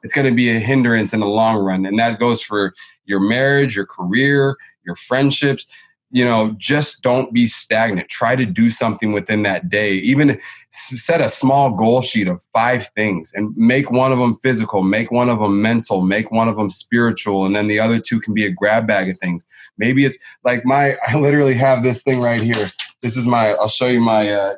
Speaker 3: it's going to be a hindrance in the long run. And that goes for your marriage, your career, your friendships. Just don't be stagnant. Try to do something within that day. Even set a small goal sheet of 5 things and make one of them physical, make one of them mental, make one of them spiritual. And then the other 2 can be a grab bag of things. Maybe it's like I literally have this thing right here. I'll show you my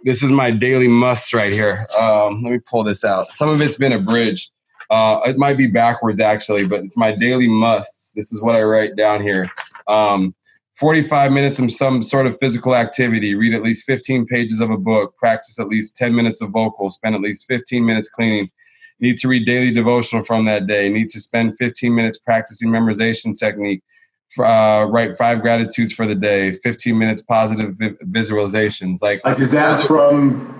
Speaker 3: this is my daily must right here. Let me pull this out. Some of it's been abridged. It might be backwards actually, but it's my daily musts. This is what I write down here. 45 minutes of some sort of physical activity, read at least 15 pages of a book, practice at least 10 minutes of vocals, spend at least 15 minutes cleaning, need to read daily devotional from that day, need to spend 15 minutes practicing memorization technique, write 5 gratitudes for the day, 15 minutes positive visualizations. Like
Speaker 2: is that from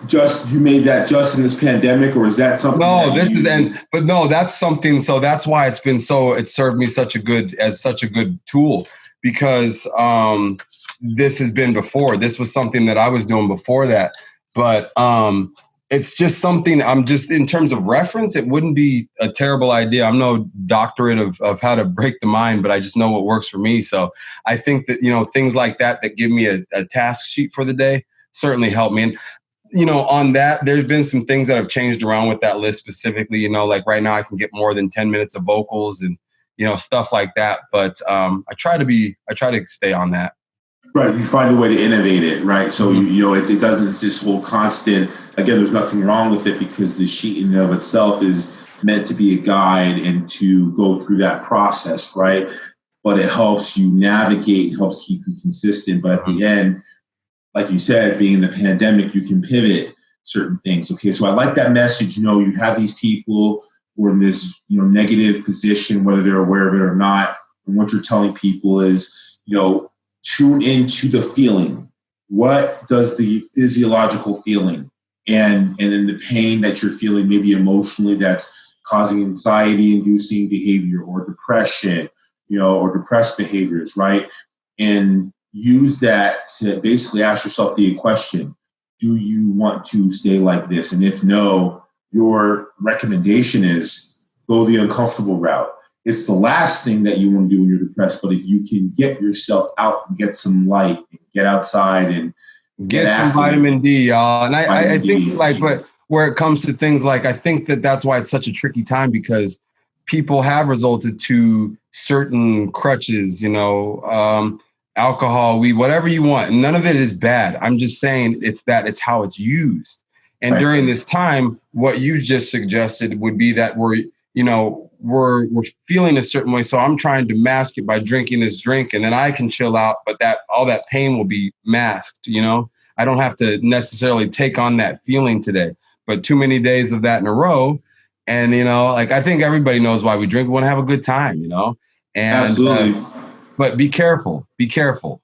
Speaker 2: just you made that just in this pandemic, or is that something?
Speaker 3: No, that's something. So that's why it served me such a good tool, because this has been before. This was something that I was doing before that, but it's just something I'm just, in terms of reference, it wouldn't be a terrible idea. I'm no doctorate of how to break the mind, but I just know what works for me. So I think that, things like that give me a task sheet for the day certainly help me. And, on that, there's been some things that have changed around with that list specifically, like right now I can get more than 10 minutes of vocals and, stuff like that. But I try to stay on that.
Speaker 2: Right. You find a way to innovate it. Right. So, it doesn't, it's this whole constant, again, there's nothing wrong with it because the sheet in and of itself is meant to be a guide and to go through that process. Right. But it helps you navigate, it helps keep you consistent. But at the end, like you said, being in the pandemic, you can pivot certain things. Okay, so I like that message. You have these people who are in this, negative position, whether they're aware of it or not. And what you're telling people is, tune into the feeling. What does the physiological feeling and then the pain that you're feeling, maybe emotionally, that's causing anxiety-inducing behavior or depression, or depressed behaviors, right? And use that to basically ask yourself the question, do you want to stay like this? And if no, your recommendation is go the uncomfortable route. It's the last thing that you want to do when you're depressed, but if you can get yourself out and get some light and get outside and
Speaker 3: get some vitamin D, y'all. And I think but where it comes to things I think that's why it's such a tricky time, because people have resorted to certain crutches, alcohol, weed, whatever you want. None of it is bad. I'm just saying it's how it's used. And right. During this time, what you just suggested would be that we're feeling a certain way. So I'm trying to mask it by drinking this drink, and then I can chill out, but all that pain will be masked. I don't have to necessarily take on that feeling today, but too many days of that in a row. And, I think everybody knows why we drink. We want to have a good time, and
Speaker 2: absolutely.
Speaker 3: But be careful. Be careful.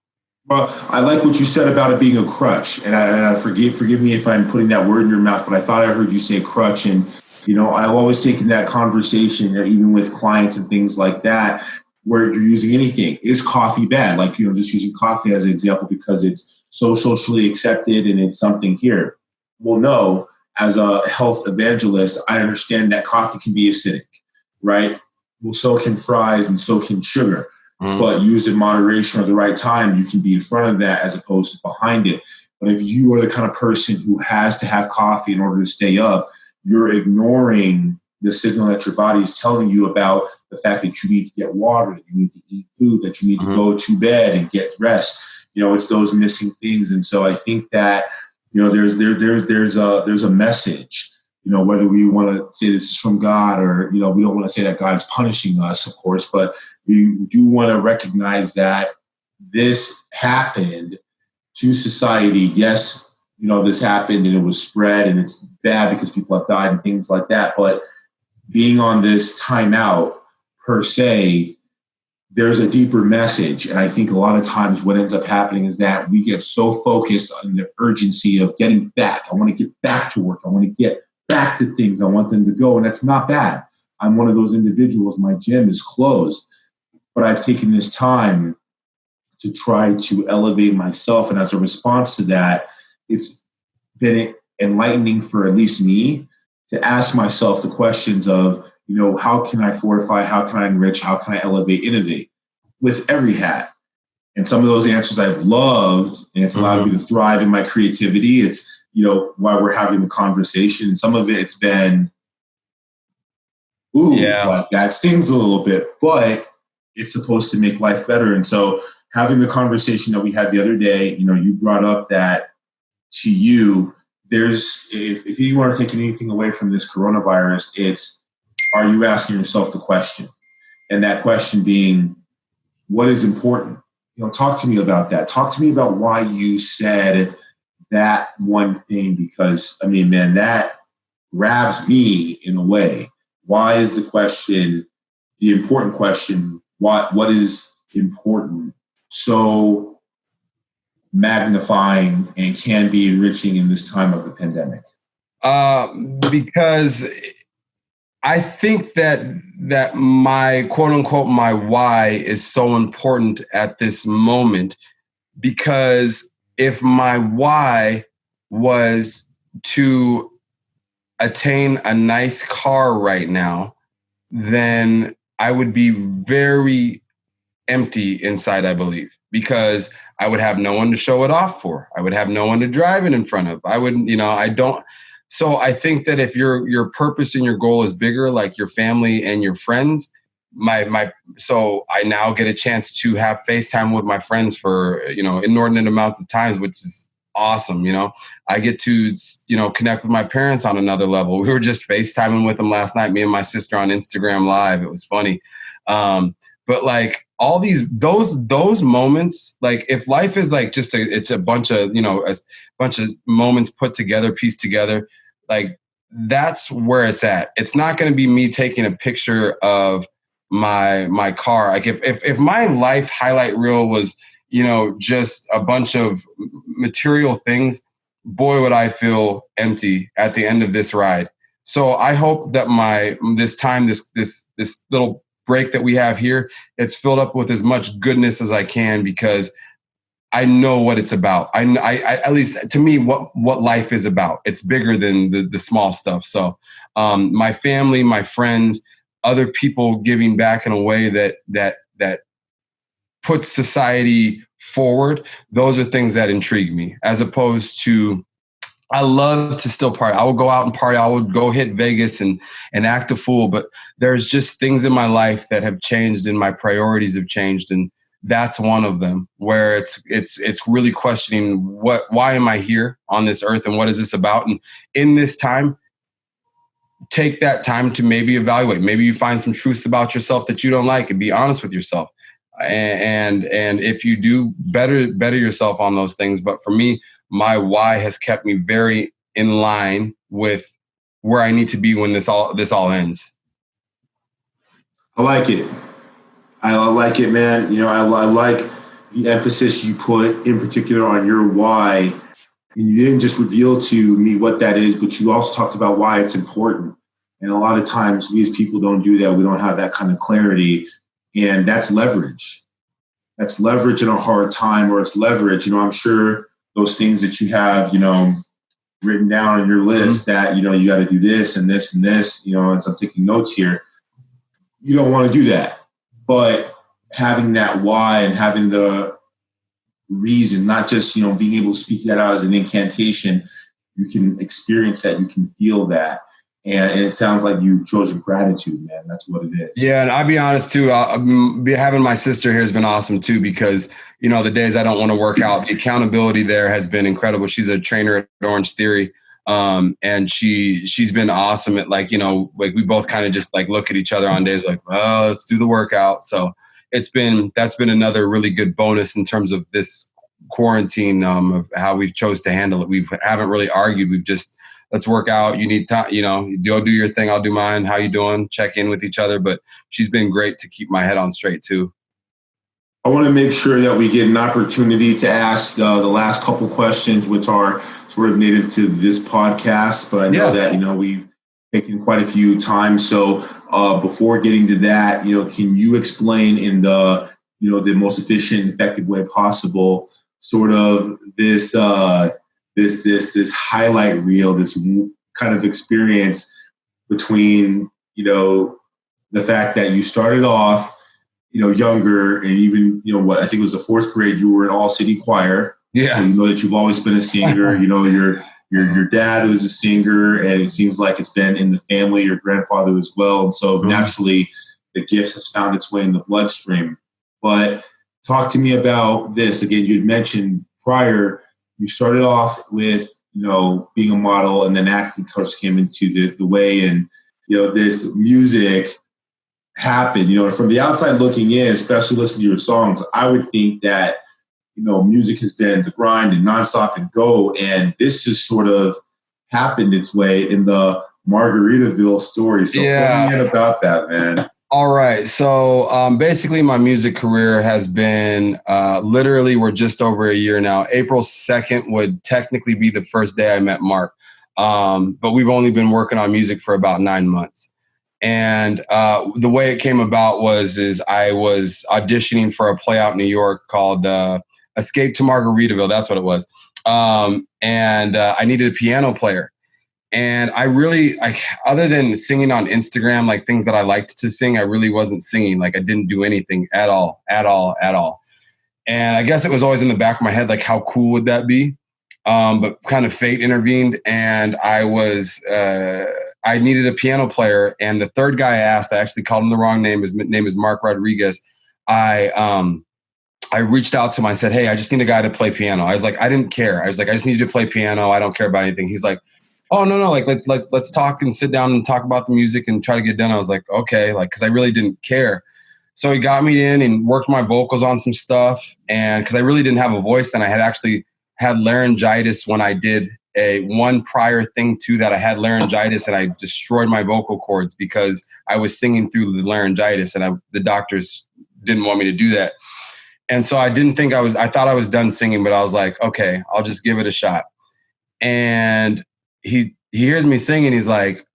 Speaker 2: Well, I like what you said about it being a crutch, and I forgive me if I'm putting that word in your mouth, but I thought I heard you say crutch, and I've always taken that conversation, even with clients and things like that, where you're using anything. Is coffee bad? Like, just using coffee as an example because it's so socially accepted and it's something here. Well, no, as a health evangelist, I understand that coffee can be acidic, right? Well, so can fries and so can sugar. But used in moderation or the right time, you can be in front of that as opposed to behind it. But if you are the kind of person who has to have coffee in order to stay up, you're ignoring the signal that your body is telling you about the fact that you need to get water, that you need to eat food, that you need to go to bed and get rest. It's those missing things. And so I think that, there's a message, whether we want to say this is from God or, we don't want to say that God's punishing us, of course, but we do want to recognize that this happened to society. Yes, this happened and it was spread and it's bad because people have died and things like that. But being on this timeout per se, there's a deeper message. And I think a lot of times what ends up happening is that we get so focused on the urgency of getting back. I want to get back to work. I want to get back to things. I want them to go. And that's not bad. I'm one of those individuals. My gym is closed, but I've taken this time to try to elevate myself. And as a response to that, it's been enlightening for at least me to ask myself the questions of, how can I fortify? How can I enrich? How can I elevate, innovate with every hat? And some of those answers I've loved, and it's allowed me to thrive in my creativity. It's, why we're having the conversation. And some of it's been, like that stings a little bit, but it's supposed to make life better. And so having the conversation that we had the other day, you brought up that to you, if you want to take anything away from this coronavirus, it's, are you asking yourself the question? And that question being, what is important? Talk to me about that. Talk to me about why you said that one thing, because man, that grabs me in a way. Why is the question, the important question, what is important, so magnifying and can be enriching in this time of the pandemic?
Speaker 3: Because I think that my quote unquote, my why is so important at this moment, because if my why was to attain a nice car right now, then I would be very empty inside, I believe, because I would have no one to show it off for. I would have no one to drive it in front of. I wouldn't, I don't. So I think that if your purpose and your goal is bigger, like your family and your friends, so I now get a chance to have FaceTime with my friends for, inordinate amounts of times, which is awesome. I get to, connect with my parents on another level. We were just FaceTiming with them last night, me and my sister on Instagram Live. It was funny. But like all those moments, like if life is like just it's a bunch of, a bunch of moments put together, pieced together, like that's where it's at. It's not going to be me taking a picture of my car. Like if my life highlight reel was, just a bunch of material things, boy, would I feel empty at the end of this ride. So I hope that this little break that we have here, it's filled up with as much goodness as I can, because I know what it's about. I at least to me, what life is about. It's bigger than the small stuff. So my family, my friends, other people giving back in a way that puts society forward. Those are things that intrigue me, as opposed to, I love to still party. I will go out and party. I would go hit Vegas and act a fool. But there's just things in my life that have changed and my priorities have changed. And that's one of them, where it's really questioning why am I here on this earth and what is this about? And in this time, take that time to maybe evaluate. Maybe you find some truths about yourself that you don't like and be honest with yourself. And if you do, better yourself on those things. But for me, my why has kept me very in line with where I need to be when this all ends.
Speaker 2: I like it. I like it, man. I like the emphasis you put in particular on your why. And you didn't just reveal to me what that is, but you also talked about why it's important. And a lot of times we as people don't do that. We don't have that kind of clarity. And that's leverage. That's leverage in a hard time, or it's leverage. I'm sure those things that you have, written down on your list that, you got to do this and this and this, as I'm taking notes here, you don't want to do that. But having that why and having the reason, not just, being able to speak that out as an incantation, you can experience that, you can feel that. And it sounds like you've chosen gratitude, man. That's what it is.
Speaker 3: Yeah, and I'll be honest too. Having my sister here has been awesome too, because the days I don't want to work out, the accountability there has been incredible. She's a trainer at Orange Theory, and she's been awesome at like we both kind of just like look at each other on days like, oh, let's do the workout. So that's been another really good bonus in terms of this quarantine, of how we've chose to handle it. We haven't really argued. We've just, let's work out. You need time, go do your thing. I'll do mine. How you doing? Check in with each other. But she's been great to keep my head on straight too.
Speaker 2: I want to make sure that we get an opportunity to ask the last couple questions, which are sort of native to this podcast. But I know that, we've taken quite a few times. So before getting to that, can you explain in the, the most efficient and effective way possible, sort of this highlight reel, this kind of experience between, the fact that you started off, younger, and even, I think it was the fourth grade, you were in all city choir.
Speaker 3: Yeah.
Speaker 2: So that you've always been a singer, your dad was a singer, and it seems like it's been in the family, your grandfather as well. And so naturally the gift has found its way in the bloodstream. But talk to me about this. Again, you had mentioned prior, you started off with, being a model, and then acting coach came into the way, and, this music happened. From the outside looking in, especially listening to your songs, I would think that, music has been the grind and nonstop and go, and this just sort of happened its way in the Margaritaville story. So fill me in about that, man.
Speaker 3: All right. So basically my music career has been literally, we're just over a year now. April 2nd would technically be the first day I met Mark. But we've only been working on music for about 9 months. And the way it came about is I was auditioning for a play out in New York called Escape to Margaritaville. That's what it was. And I needed a piano player. And I really, other than singing on Instagram, like things that I liked to sing, I really wasn't singing. Like I didn't do anything at all. And I guess it was always in the back of my head, like how cool would that be? But kind of fate intervened, and I needed a piano player. And the third guy I asked, I actually called him the wrong name. His name is Mark Rodriguez. I reached out to him. I said, hey, I just need a guy to play piano. I was like, I didn't care. I was like, I just need you to play piano. I don't care about anything. He's like, oh, no, like let's talk and sit down and talk about the music and try to get done. I was like, okay, because I really didn't care. So he got me in and worked my vocals on some stuff. And because I really didn't have a voice then, I had actually had laryngitis when I did one prior thing to that. I had laryngitis and I destroyed my vocal cords because I was singing through the laryngitis, and the doctors didn't want me to do that. And so I thought I was done singing, but I was like, okay, I'll just give it a shot. And he hears me singing. He's like,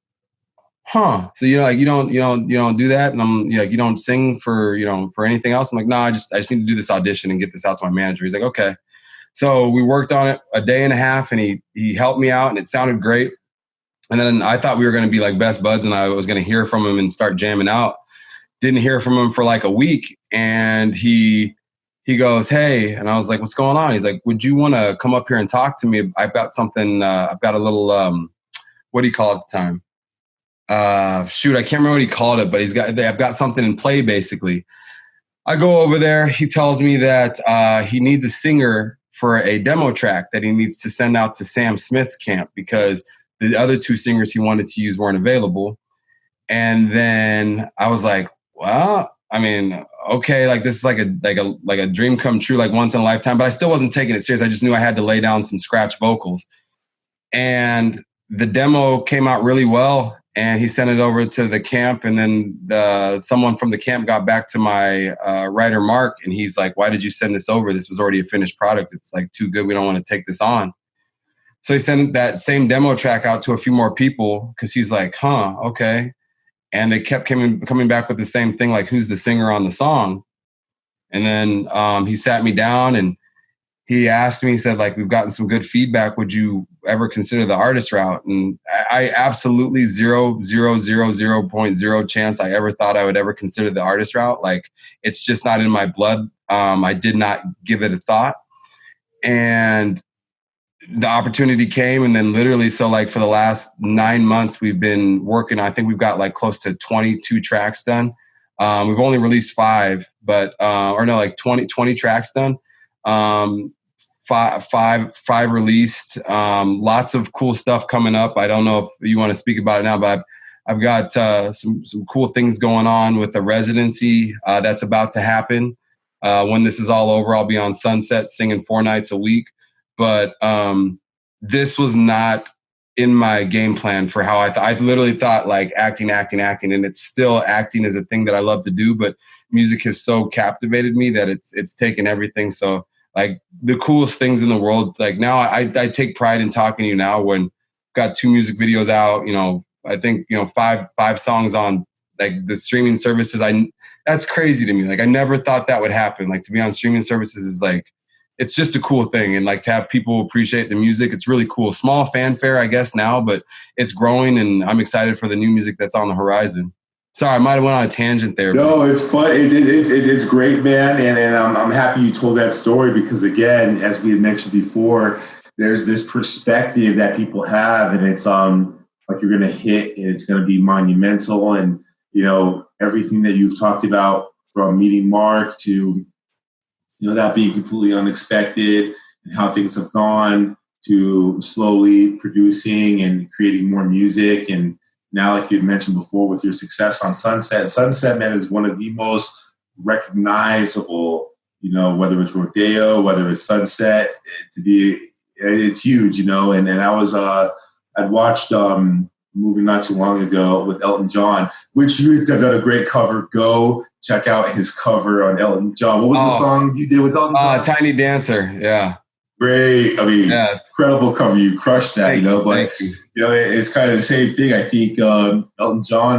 Speaker 3: huh? So you don't do that? And I'm like, you don't sing for anything else? I'm like, no, I just need to do this audition and get this out to my manager. He's like, okay. So we worked on it a day and a half, and he helped me out, and it sounded great. And then I thought we were going to be like best buds, and I was going to hear from him and start jamming out. Didn't hear from him for like a week, and he goes, hey, and I was like, what's going on? He's like, would you want to come up here and talk to me? I've got something, I've got a little, what do you call it at the time? I can't remember what he called it, but I've got something in play basically. I go over there. He tells me that he needs a singer for a demo track that he needs to send out to Sam Smith's camp because the other two singers he wanted to use weren't available. And then I was like, well, I mean, okay, like this is like a dream come true, like once in a lifetime, but I still wasn't taking it serious. I just knew I had to lay down some scratch vocals. And the demo came out really well, and he sent it over to the camp. And then someone from the camp got back to my writer, Mark, and he's like, why did you send this over? This was already a finished product. It's like too good. We don't want to take this on. So he sent that same demo track out to a few more people because he's like, huh, okay. And they kept coming back with the same thing, like, who's the singer on the song? And then he sat me down and he asked me, he said, like, we've gotten some good feedback. Would you ever consider the artist route? And I absolutely 0.0 chance I ever thought I would ever consider the artist route. Like, it's just not in my blood. I did not give it a thought. And the opportunity came, and then literally, so like for the last 9 months, we've been working. I think we've got like close to 22 tracks done. We've only released 5, but, like 20 tracks done. Five released. Lots of cool stuff coming up. I don't know if you want to speak about it now, but I've got some cool things going on with the residency that's about to happen. When this is all over, I'll be on Sunset singing 4 nights a week. But this was not in my game plan for how I literally thought like acting. And it's still, acting is a thing that I love to do, but music has so captivated me that it's taken everything. So like the coolest things in the world, like now I take pride in talking to you now when got 2 music videos out, I think, 5 songs on like the streaming services. That's crazy to me. Like I never thought that would happen. Like to be on streaming services is like, it's just a cool thing. And like to have people appreciate the music, it's really cool. Small fanfare, I guess now, but it's growing and I'm excited for the new music that's on the horizon. Sorry, I might have went on a tangent there.
Speaker 2: No, it's fun. It's great, man. And I'm happy you told that story because again, as we had mentioned before, there's this perspective that people have and it's like you're going to hit and it's going to be monumental. And, everything that you've talked about from meeting Mark to, that being completely unexpected and how things have gone to slowly producing and creating more music. And now, like you had mentioned before, with your success on Sunset, man, is one of the most recognizable, whether it's Rodeo, whether it's Sunset, it's huge, and I was, I'd watched a movie not too long ago with Elton John, which you have done a great cover. Go check out his cover on Elton John. What was the song you did with Elton John?
Speaker 3: Tiny Dancer. Yeah.
Speaker 2: Great. I mean, incredible cover. You crushed that, but it's kind of the same thing. I think Elton John,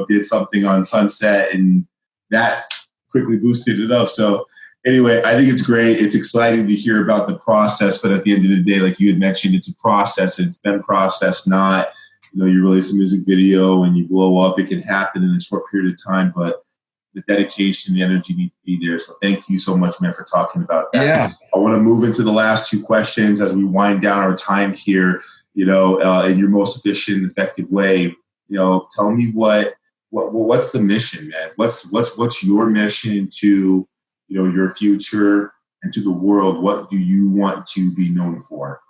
Speaker 2: did something on Sunset and that quickly boosted it up. So anyway, I think it's great. It's exciting to hear about the process, but at the end of the day, like you had mentioned, it's a process. It's been processed, not, you release a music video and you blow up. It can happen in a short period of time, but the dedication, the energy need to be there. So thank you so much, man, for talking about that.
Speaker 3: Yeah.
Speaker 2: I want to move into the last 2 questions as we wind down our time here, in your most efficient and effective way. Tell me what's the mission, man? What's your mission to, your future and to the world? What do you want to be known for?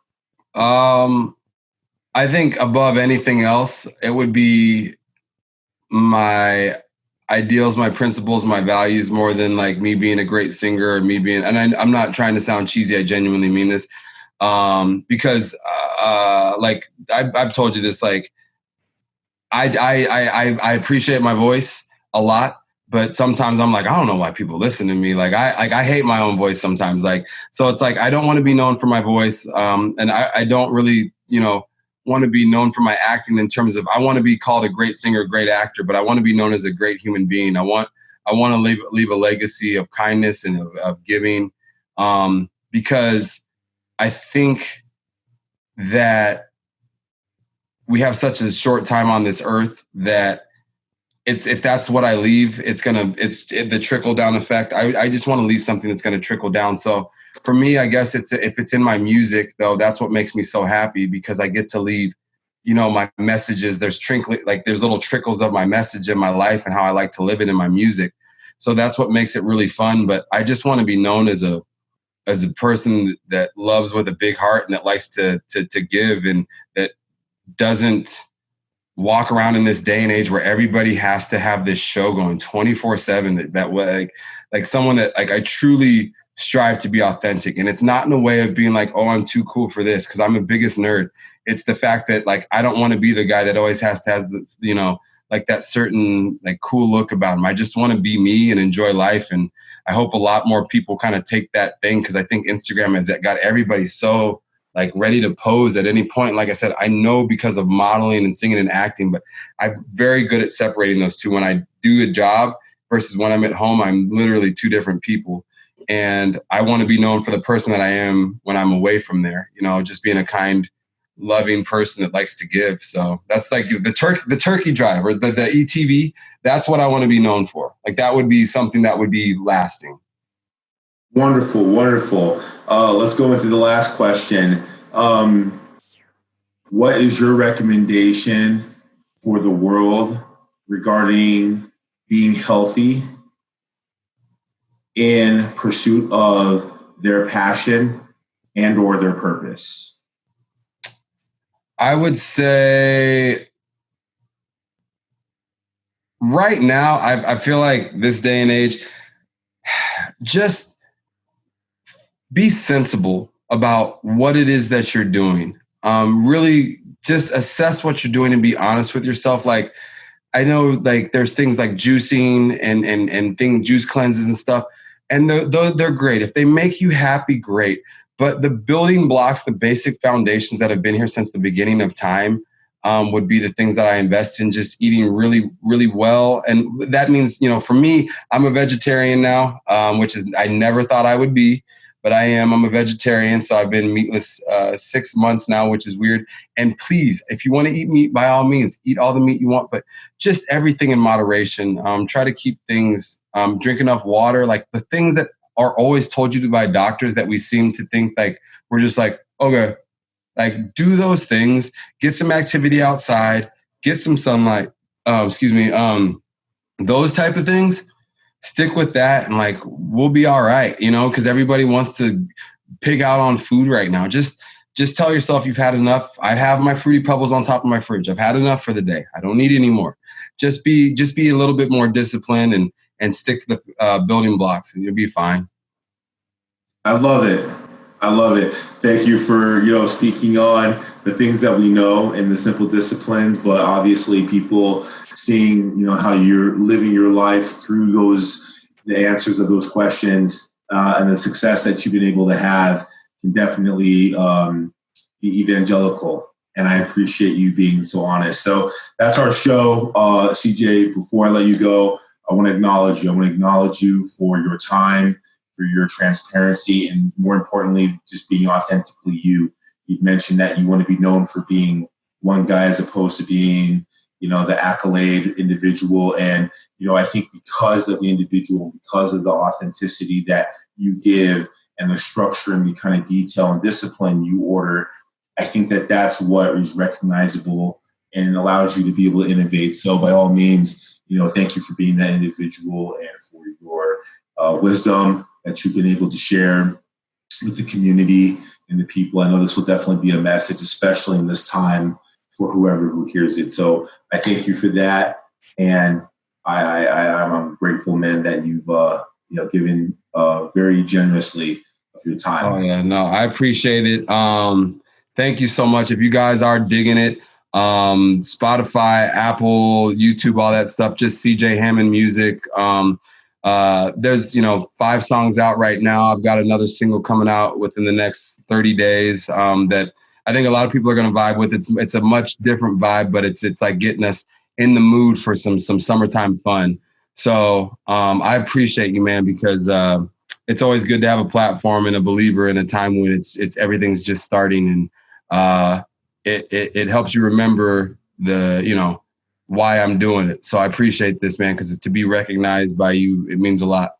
Speaker 3: I think above anything else, it would be my ideals, my principles, my values, more than like me being a great singer or me being, and I'm not trying to sound cheesy. I genuinely mean this. Because like I've told you this, like I appreciate my voice a lot, but sometimes I'm like, I don't know why people listen to me. Like I hate my own voice sometimes. Like, so it's like, I don't want to be known for my voice. And I don't really, want to be known for my acting in terms of, I want to be called a great singer, great actor, but I want to be known as a great human being. I want to leave a legacy of kindness and of giving, because I think that we have such a short time on this earth that if that's what I leave, it's the trickle down effect. I just want to leave something that's going to trickle down. So for me, I guess if it's in my music though, that's what makes me so happy because I get to leave, my messages. There's little trickles of my message in my life and how I like to live it in my music. So that's what makes it really fun. But I just want to be known as a person that loves with a big heart and that likes to give and that doesn't walk around in this day and age where everybody has to have this show going 24/7 that way, like someone that like I truly strive to be authentic. And it's not in a way of being like, oh, I'm too cool for this because I'm the biggest nerd. It's the fact that like, I don't want to be the guy that always has to have the, like that certain like cool look about him. I just want to be me and enjoy life. And I hope a lot more people kind of take that thing because I think Instagram has got everybody so like ready to pose at any point. Like I said, I know because of modeling and singing and acting, but I'm very good at separating those two. When I do a job versus when I'm at home, I'm literally two different people. And I want to be known for the person that I am when I'm away from there, just being a kind, loving person that likes to give. So that's like the turkey drive or the ETV. That's what I want to be known for. Like that would be something that would be lasting.
Speaker 2: Wonderful, wonderful. Let's go into the last question. What is your recommendation for the world regarding being healthy in pursuit of their passion and or their purpose?
Speaker 3: I would say right now, I feel like this day and age, just be sensible about what it is that you're doing. Really just assess what you're doing and be honest with yourself. Like, I know like there's things like juicing and juice cleanses and stuff. And they're great. If they make you happy, great. But the building blocks, the basic foundations that have been here since the beginning of time would be the things that I invest in, just eating really, really well. And that means, for me, I'm a vegetarian now, which is I never thought I would be, but I am. I'm a vegetarian, so I've been meatless 6 months now, which is weird. And please, if you want to eat meat, by all means, eat all the meat you want, but just everything in moderation. Try to keep things, drink enough water, like the things that are always told you to by doctors that we seem to think like we're just like, okay, like do those things, get some activity outside, get some sunlight, those type of things, stick with that. And like, we'll be all right, because everybody wants to pig out on food right now. Just tell yourself you've had enough. I have my Fruity Pebbles on top of my fridge. I've had enough for the day. I don't need any more. Just be a little bit more disciplined and stick to the building blocks, and you'll be fine.
Speaker 2: I love it. Thank you for, speaking on the things that we know and the simple disciplines, but obviously people seeing, how you're living your life through the answers of those questions and the success that you've been able to have can definitely be evangelical. And I appreciate you being so honest. So that's our show. CJ, before I let you go, I want to acknowledge you. I want to acknowledge you for your time, for your transparency, and more importantly, just being authentically you. You've mentioned that you want to be known for being one guy as opposed to being, the accolade individual. And, I think because of the individual, because of the authenticity that you give and the structure and the kind of detail and discipline you order, I think that that's what is recognizable and allows you to be able to innovate. So by all means, thank you for being that individual and for your wisdom that you've been able to share with the community and the people. I know this will definitely be a message, especially in this time for whoever who hears it. So I thank you for that. And I'm a grateful, man, that you've given very generously of your time.
Speaker 3: Oh yeah, no, I appreciate it. Thank you so much. If you guys are digging it, Spotify, Apple, YouTube, all that stuff, just CJ Hammond Music. There's 5 songs out right now. I've got another single coming out within the next 30 days that I think a lot of people are going to vibe with. It's a much different vibe, but it's like getting us in the mood for some summertime fun. So I appreciate you, man, because it's always good to have a platform and a believer in a time when it's everything's just starting, and it helps you remember the why I'm doing it. So I appreciate this, man, because to be recognized by you, it means a lot.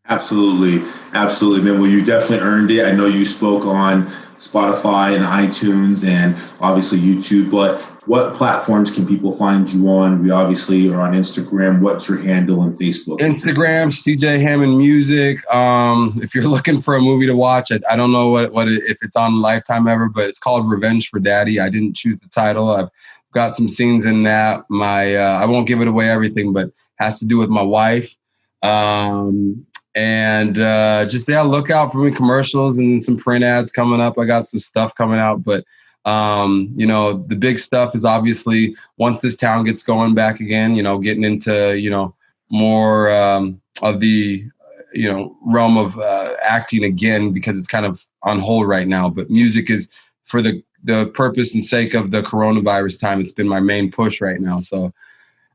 Speaker 2: Absolutely, man. Well, you definitely earned it. I know you spoke on Spotify and iTunes and obviously YouTube, but what platforms can people find you on? We obviously are on Instagram. What's your handle on Facebook?
Speaker 3: Instagram, CJ Hammond Music. If you're looking for a movie to watch, I don't know if it's on Lifetime ever, but it's called Revenge for Daddy. I didn't choose the title. I've got some scenes in that. I won't give it away everything, but has to do with my wife. Just look out for me, commercials and some print ads coming up. I got some stuff coming out, but the big stuff is obviously once this town gets going back again, getting into, more of the, realm of acting again, because it's kind of on hold right now. But music is for the purpose and sake of the coronavirus time. It's been my main push right now. So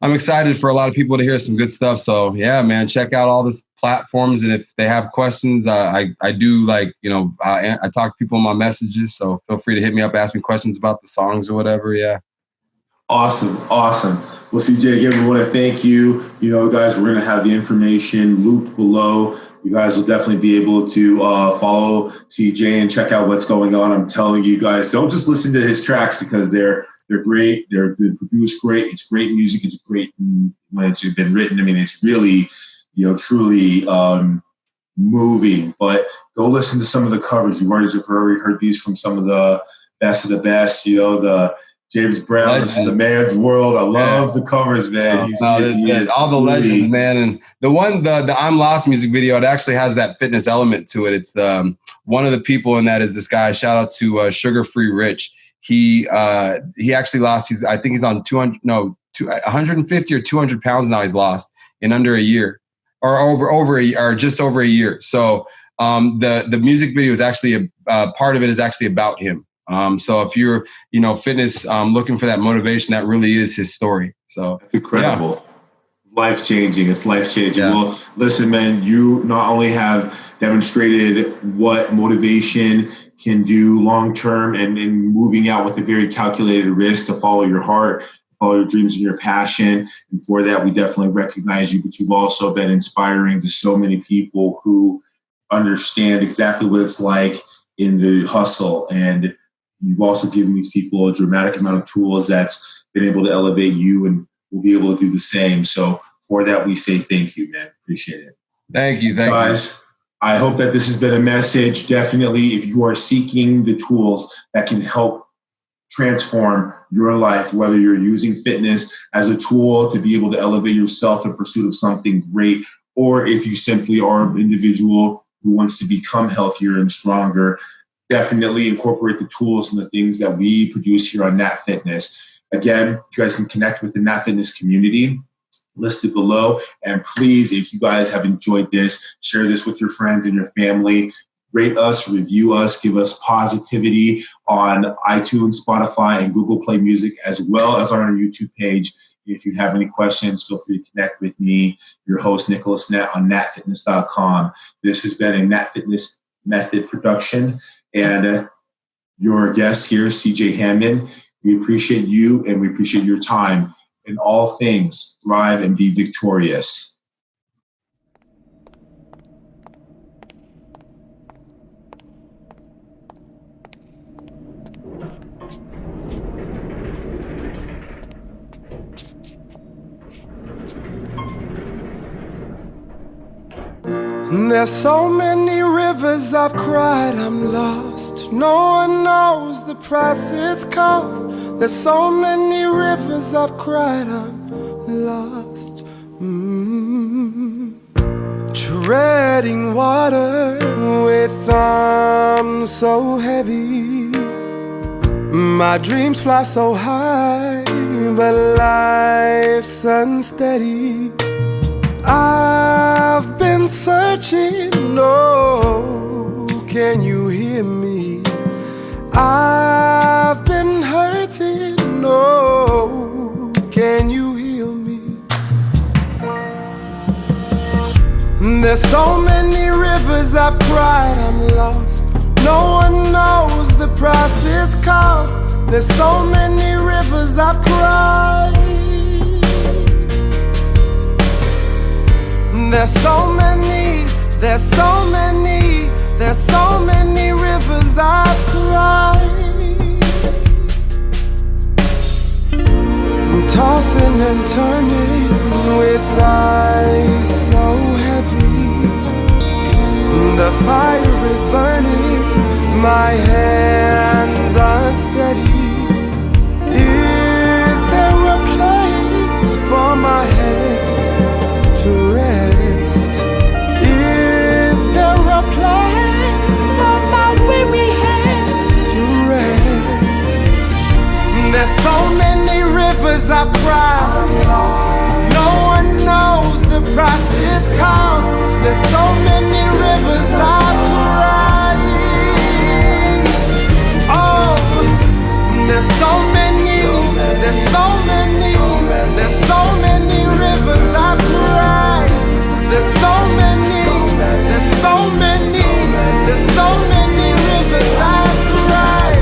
Speaker 3: I'm excited for a lot of people to hear some good stuff. So yeah, man, check out all these platforms. And if they have questions, I do I talk to people in my messages. So feel free to hit me up, ask me questions about the songs or whatever. Yeah.
Speaker 2: Awesome. Well, CJ, again, we want to thank you. Guys, we're going to have the information looped below. You guys will definitely be able to follow CJ and check out what's going on. I'm telling you guys, don't just listen to his tracks because they're great. They're produced great. It's great music. It's great when it's been written. I mean, it's really, truly moving. But go listen to some of the covers. You've already heard these from some of the best of the best. The James Brown, This is a Man's World. I love the covers, man.
Speaker 3: All the legends, man. And the I'm Lost music video, it actually has that fitness element to it. It's one of the people in that is this guy. Shout out to Sugar Free Rich. He actually lost. I think he's on 150 or 200 pounds now. He's lost in under a year, or just over a year. So the music video is actually part of it is actually about him. So if you're, fitness, looking for that motivation, that really is his story. So
Speaker 2: that's incredible. Yeah. Life-changing. It's life-changing.
Speaker 3: Yeah.
Speaker 2: Well, listen, man, you not only have demonstrated what motivation can do long-term and moving out with a very calculated risk to follow your heart, follow your dreams and your passion. And for that, we definitely recognize you, but you've also been inspiring to so many people who understand exactly what it's like in the hustle. And you've also given these people a dramatic amount of tools that's been able to elevate you, and we'll be able to do the same. So for that, we say thank you, man. Appreciate it.
Speaker 3: Thank you.
Speaker 2: Guys, I hope that this has been a message. Definitely, if you are seeking the tools that can help transform your life, whether you're using fitness as a tool to be able to elevate yourself in pursuit of something great, or if you simply are an individual who wants to become healthier and stronger, definitely incorporate the tools and the things that we produce here on NattFitness. Again, you guys can connect with the NattFitness community listed below. And please, if you guys have enjoyed this, share this with your friends and your family. Rate us, review us, give us positivity on iTunes, Spotify, and Google Play Music, as well as on our YouTube page. If you have any questions, feel free to connect with me, your host, Nicholas Natt, on NattFitness.com. This has been a NattFitness Method production. And your guest here, CJ Hammond. We appreciate you and we appreciate your time. In all things, thrive and be victorious.
Speaker 1: There's so many rivers I've cried, I'm lost. No one knows the price it's cost. There's so many rivers I've cried, I'm lost. Treading water with arms so heavy. My dreams fly so high, but life's unsteady. I've been searching, oh, can you hear me? I've been hurting, oh, can you heal me? There's so many rivers I've cried, I'm lost. No one knows the price it's cost. There's so many rivers I've cried. There's so many rivers I've cried. I'm tossing and turning with eyes so heavy. The fire is burning, my hands are steady. Is there a place for my head to rest? Is there a place for my weary head to rest? There's so many rivers I've cried, no one knows the price it's cost. There's so many rivers I've cried. There's so many rivers I've cried. There's so many rivers I've cried.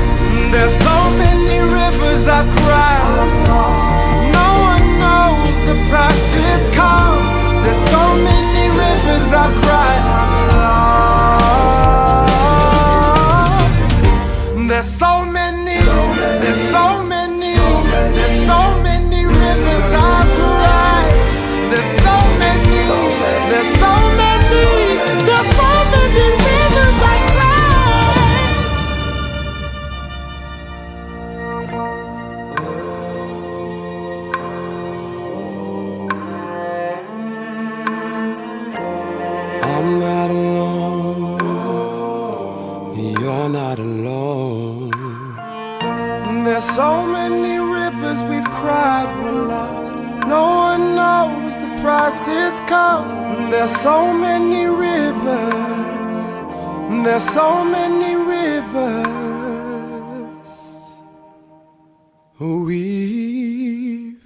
Speaker 1: There's so many rivers I've cried. No one knows the price it's cost. There's so many rivers I've cried. There's so many rivers I've cried. There's so many rivers I've cried. I'm not alone. You're not alone. There's so many rivers we've cried, we're lost. No one knows the price it's cost. There's so many rivers. There's so many rivers we've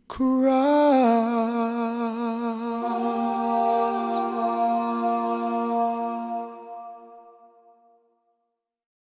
Speaker 1: cried.